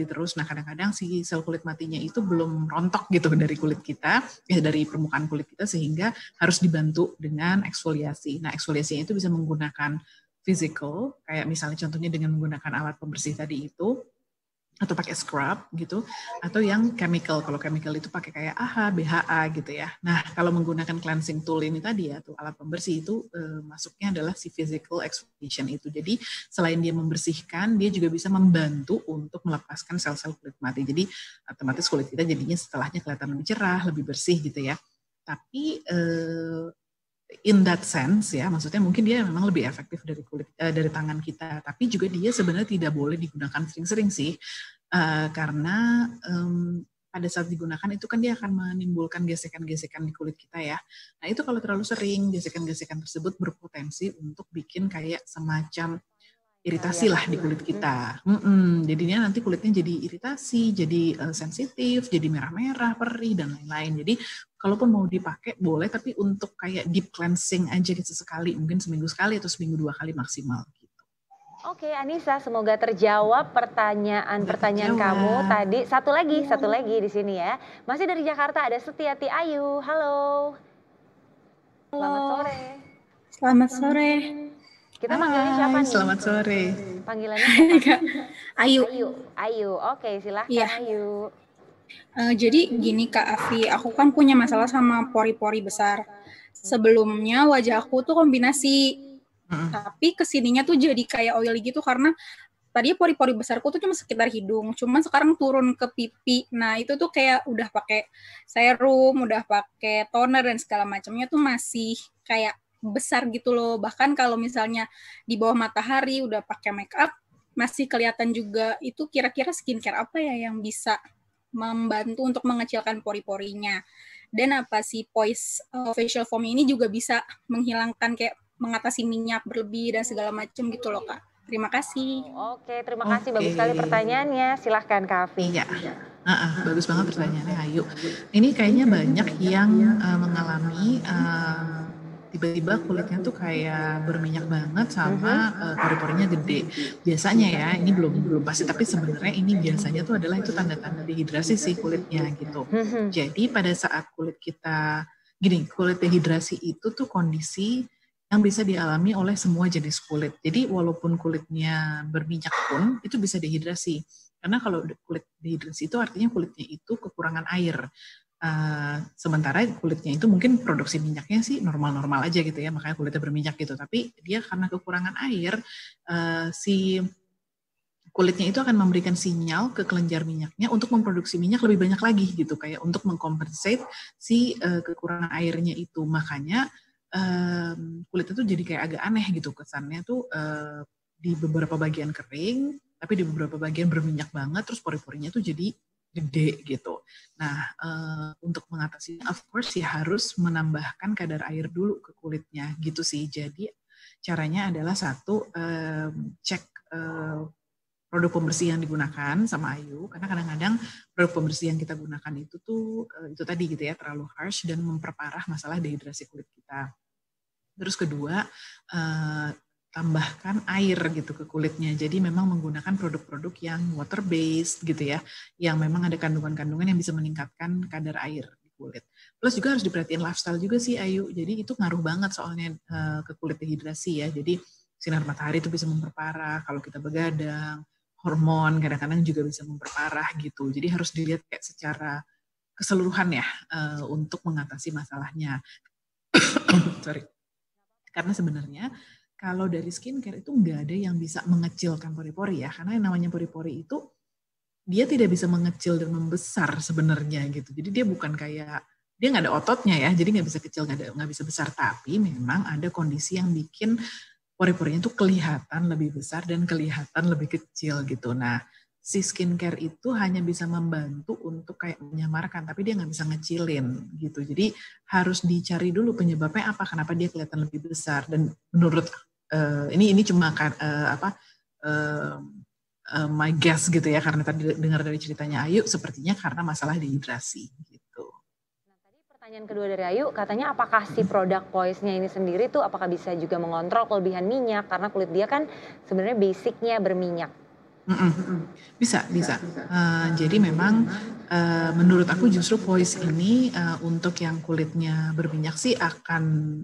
terus. Nah, kadang-kadang si sel kulit matinya itu belum rontok gitu dari kulit kita, dari permukaan kulit kita, sehingga harus dibantu dengan eksfoliasi. Nah, eksfoliasinya itu bisa menggunakan physical, kayak misalnya contohnya dengan menggunakan alat pembersih tadi itu, atau pakai scrub gitu, atau yang chemical. Kalau chemical itu pakai kayak AHA, BHA gitu ya. Nah, kalau menggunakan cleansing tool ini tadi ya, tuh alat pembersih itu masuknya adalah si physical exfoliation itu. Jadi selain dia membersihkan, dia juga bisa membantu untuk melepaskan sel-sel kulit mati. Jadi otomatis kulit kita jadinya setelahnya kelihatan lebih cerah, lebih bersih gitu ya. Tapi in that sense ya, maksudnya mungkin dia memang lebih efektif dari tangan kita, tapi juga dia sebenarnya tidak boleh digunakan sering-sering sih, karena pada saat digunakan itu kan dia akan menimbulkan gesekan-gesekan di kulit kita ya. Nah itu kalau terlalu sering, gesekan-gesekan tersebut berpotensi untuk bikin kayak semacam iritasi lah di kulit kita. Jadinya nanti kulitnya jadi iritasi, jadi sensitif, jadi merah-merah, perih, dan lain-lain. Jadi kalaupun mau dipakai boleh, tapi untuk kayak deep cleansing aja gitu sekali, mungkin seminggu sekali atau seminggu 2 kali maksimal gitu. Oke Anissa, semoga terjawab pertanyaan kamu tadi. Satu lagi di sini ya. Masih dari Jakarta ada Setiati Ayu. Halo. Selamat sore. Selamat sore. Kita panggilnya siapa nih? Selamat sore. Panggilannya siapa? Ayu. Oke, silahkan Ayu. Jadi gini Kak Afi, aku kan punya masalah sama pori-pori besar. Sebelumnya wajah aku tuh kombinasi, tapi kesininya tuh jadi kayak oily gitu karena tadinya pori-pori besarku tuh cuma sekitar hidung, cuman sekarang turun ke pipi. Nah itu tuh kayak udah pakai serum, udah pakai toner dan segala macamnya tuh masih kayak besar gitu loh. Bahkan kalau misalnya di bawah matahari udah pakai make up masih kelihatan juga. Itu kira-kira skincare apa ya yang bisa membantu untuk mengecilkan pori-porinya? Dan apa sih Poise facial foam ini juga bisa menghilangkan kayak mengatasi minyak berlebih dan segala macam gitu loh Kak. Terima kasih. Oke, terima kasih. Bagus sekali pertanyaannya. Silahkan Kak Afi. Iya. Bagus banget pertanyaannya Ayu. Ini kayaknya banyak yang mengalami tiba-tiba kulitnya tuh kayak berminyak banget sama pori-porinya gede. Biasanya ya, ini belum pasti, tapi sebenarnya ini biasanya tuh adalah itu tanda-tanda dehidrasi sih kulitnya gitu. Jadi pada saat kulit dehidrasi itu tuh kondisi yang bisa dialami oleh semua jenis kulit. Jadi walaupun kulitnya berminyak pun itu bisa dehidrasi. Karena kalau kulit dehidrasi itu artinya kulitnya itu kekurangan air. Sementara kulitnya itu mungkin produksi minyaknya sih normal-normal aja gitu ya, makanya kulitnya berminyak gitu. Tapi dia karena kekurangan air, si kulitnya itu akan memberikan sinyal ke kelenjar minyaknya untuk memproduksi minyak lebih banyak lagi gitu, kayak untuk mengkompensate si kekurangan airnya itu. Makanya kulitnya tuh jadi kayak agak aneh gitu, kesannya tuh di beberapa bagian kering, tapi di beberapa bagian berminyak banget, terus pori-porinya tuh jadi gede gitu. Nah, untuk mengatasinya, of course ya harus menambahkan kadar air dulu ke kulitnya gitu sih. Jadi caranya adalah satu, cek produk pembersih yang digunakan sama Ayu, karena kadang-kadang produk pembersih yang kita gunakan itu tuh itu tadi gitu ya, terlalu harsh dan memperparah masalah dehidrasi kulit kita. Terus kedua, tambahkan air gitu ke kulitnya. Jadi memang menggunakan produk-produk yang water based gitu ya, yang memang ada kandungan-kandungan yang bisa meningkatkan kadar air di kulit. Plus juga harus diperhatiin lifestyle juga sih Ayu. Jadi itu ngaruh banget soalnya ke kulit dehidrasi ya. Jadi sinar matahari itu bisa memperparah, kalau kita begadang, hormon kadang-kadang juga bisa memperparah gitu. Jadi harus dilihat kayak secara keseluruhan ya untuk mengatasi masalahnya. Sorry. Karena sebenarnya kalau dari skincare itu nggak ada yang bisa mengecilkan pori-pori ya, karena yang namanya pori-pori itu dia tidak bisa mengecil dan membesar sebenarnya gitu. Jadi dia bukan kayak, dia nggak ada ototnya ya, jadi nggak bisa kecil, nggak bisa besar. Tapi memang ada kondisi yang bikin pori-porinya itu kelihatan lebih besar dan kelihatan lebih kecil gitu. Nah, si skincare itu hanya bisa membantu untuk kayak menyamarkan, tapi dia nggak bisa ngecilin gitu. Jadi harus dicari dulu penyebabnya apa, kenapa dia kelihatan lebih besar. Dan menurut ini cuma my guess gitu ya, karena tadi dengar dari ceritanya Ayu, sepertinya karena masalah dehidrasi gitu. Nah, tadi pertanyaan kedua dari Ayu, katanya apakah si produk Poise-nya ini sendiri tuh apakah bisa juga mengontrol kelebihan minyak, karena kulit dia kan sebenarnya basicnya berminyak. Bisa. Jadi memang menurut aku justru Poise ini untuk yang kulitnya berminyak sih akan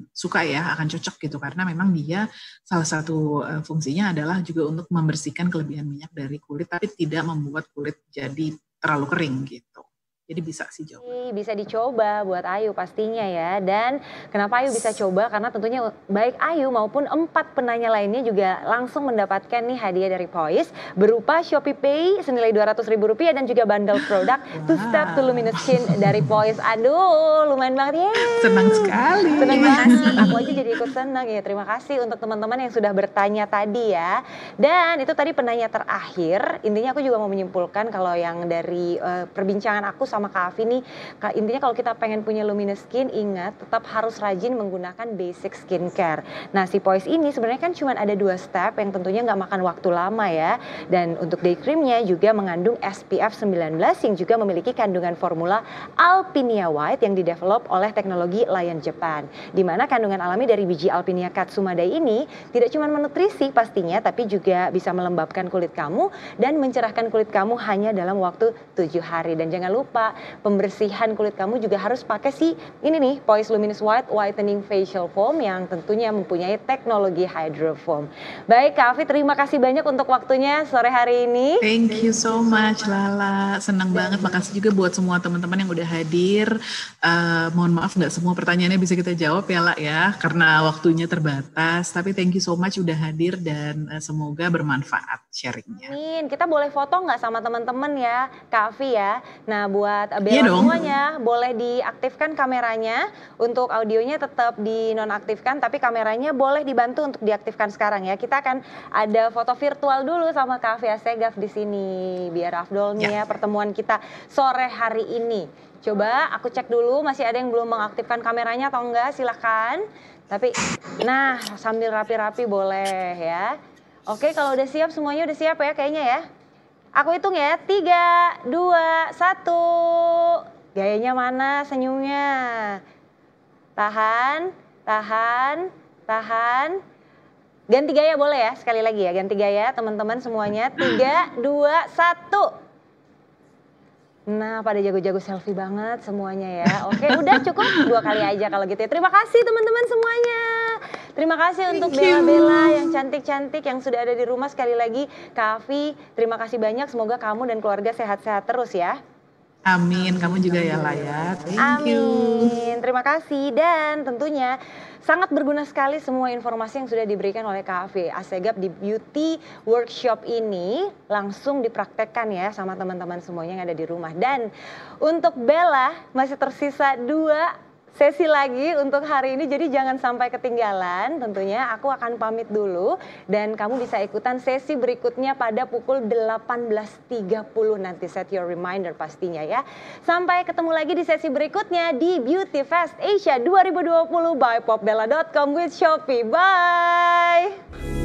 suka ya, akan cocok gitu, karena memang dia salah satu fungsinya adalah juga untuk membersihkan kelebihan minyak dari kulit, tapi tidak membuat kulit jadi terlalu kering gitu. Jadi bisa sih jawabannya. Bisa dicoba buat Ayu pastinya ya. Dan kenapa Ayu bisa coba? Karena tentunya baik Ayu maupun 4 penanya lainnya juga langsung mendapatkan nih hadiah dari Poise berupa Shopee Pay senilai Rp200.000 dan juga bundle produk Two Step to Luminous Skin dari Poise. Aduh, lumayan banget ya. Senang sekali. Senang banget. Aku aja jadi ikut senang ya. Terima kasih untuk teman-teman yang sudah bertanya tadi ya. Dan itu tadi penanya terakhir. Intinya aku juga mau menyimpulkan kalau yang dari perbincangan aku sama Kak Afi nih, intinya kalau kita pengen punya luminous skin, ingat tetap harus rajin menggunakan basic skincare. Nah, si Poise ini sebenarnya kan cuma ada 2 step yang tentunya nggak makan waktu lama ya. Dan untuk day creamnya juga mengandung SPF 19 yang juga memiliki kandungan formula Alpinia White yang didevelop oleh teknologi Lion Japan. Di mana kandungan alami dari biji Alpinia Katsumade ini tidak cuma menutrisi pastinya, tapi juga bisa melembabkan kulit kamu dan mencerahkan kulit kamu hanya dalam waktu 7 hari. Dan jangan lupa pembersihan kulit kamu juga harus pakai ini nih Poise Luminous White Whitening Facial Foam yang tentunya mempunyai teknologi Hydro Foam. Baik Kak Afi, terima kasih banyak untuk waktunya sore hari ini. Thank you so much Lala, senang banget. Makasih juga buat semua teman-teman yang udah hadir. Mohon maaf nggak semua pertanyaannya bisa kita jawab ya La ya, karena waktunya terbatas. Tapi thank you so much udah hadir dan semoga bermanfaat sharingnya. Amin. Kita boleh foto nggak sama teman-teman ya Kak Afi ya. Nah buat Bella semuanya boleh diaktifkan kameranya, untuk audionya tetap dinonaktifkan tapi kameranya boleh dibantu untuk diaktifkan sekarang ya. Kita akan ada foto virtual dulu sama Kak Afi Assegaf di sini biar afdolnya pertemuan kita sore hari ini. Coba aku cek dulu masih ada yang belum mengaktifkan kameranya atau enggak, silakan. Tapi nah sambil rapi-rapi boleh ya. Oke, kalau udah siap semuanya udah siap ya kayaknya ya. Aku hitung ya, 3, 2, 1. Gayanya mana senyumnya? Tahan. Ganti gaya boleh ya, sekali lagi ya, ganti gaya teman-teman semuanya. 3, 2, 1. Nah, pada jago-jago selfie banget semuanya ya. Oke, udah cukup 2 kali aja kalau gitu ya. Terima kasih teman-teman semuanya. Terima kasih untuk Bella-Bella yang cantik-cantik yang sudah ada di rumah. Sekali lagi Kak Afi, terima kasih banyak. Semoga kamu dan keluarga sehat-sehat terus ya. Amin, kamu juga ya Laya. Thank you. Amin, terima kasih. Dan tentunya sangat berguna sekali semua informasi yang sudah diberikan oleh Kak Afi Assegaf di beauty workshop ini. Langsung dipraktekkan ya sama teman-teman semuanya yang ada di rumah. Dan untuk Bella masih tersisa 2 sesi lagi untuk hari ini, jadi jangan sampai ketinggalan. Tentunya aku akan pamit dulu dan kamu bisa ikutan sesi berikutnya pada pukul 18.30 nanti, set your reminder pastinya ya. Sampai ketemu lagi di sesi berikutnya di Beauty Fest Asia 2020 by popbella.com with Shopee. Bye!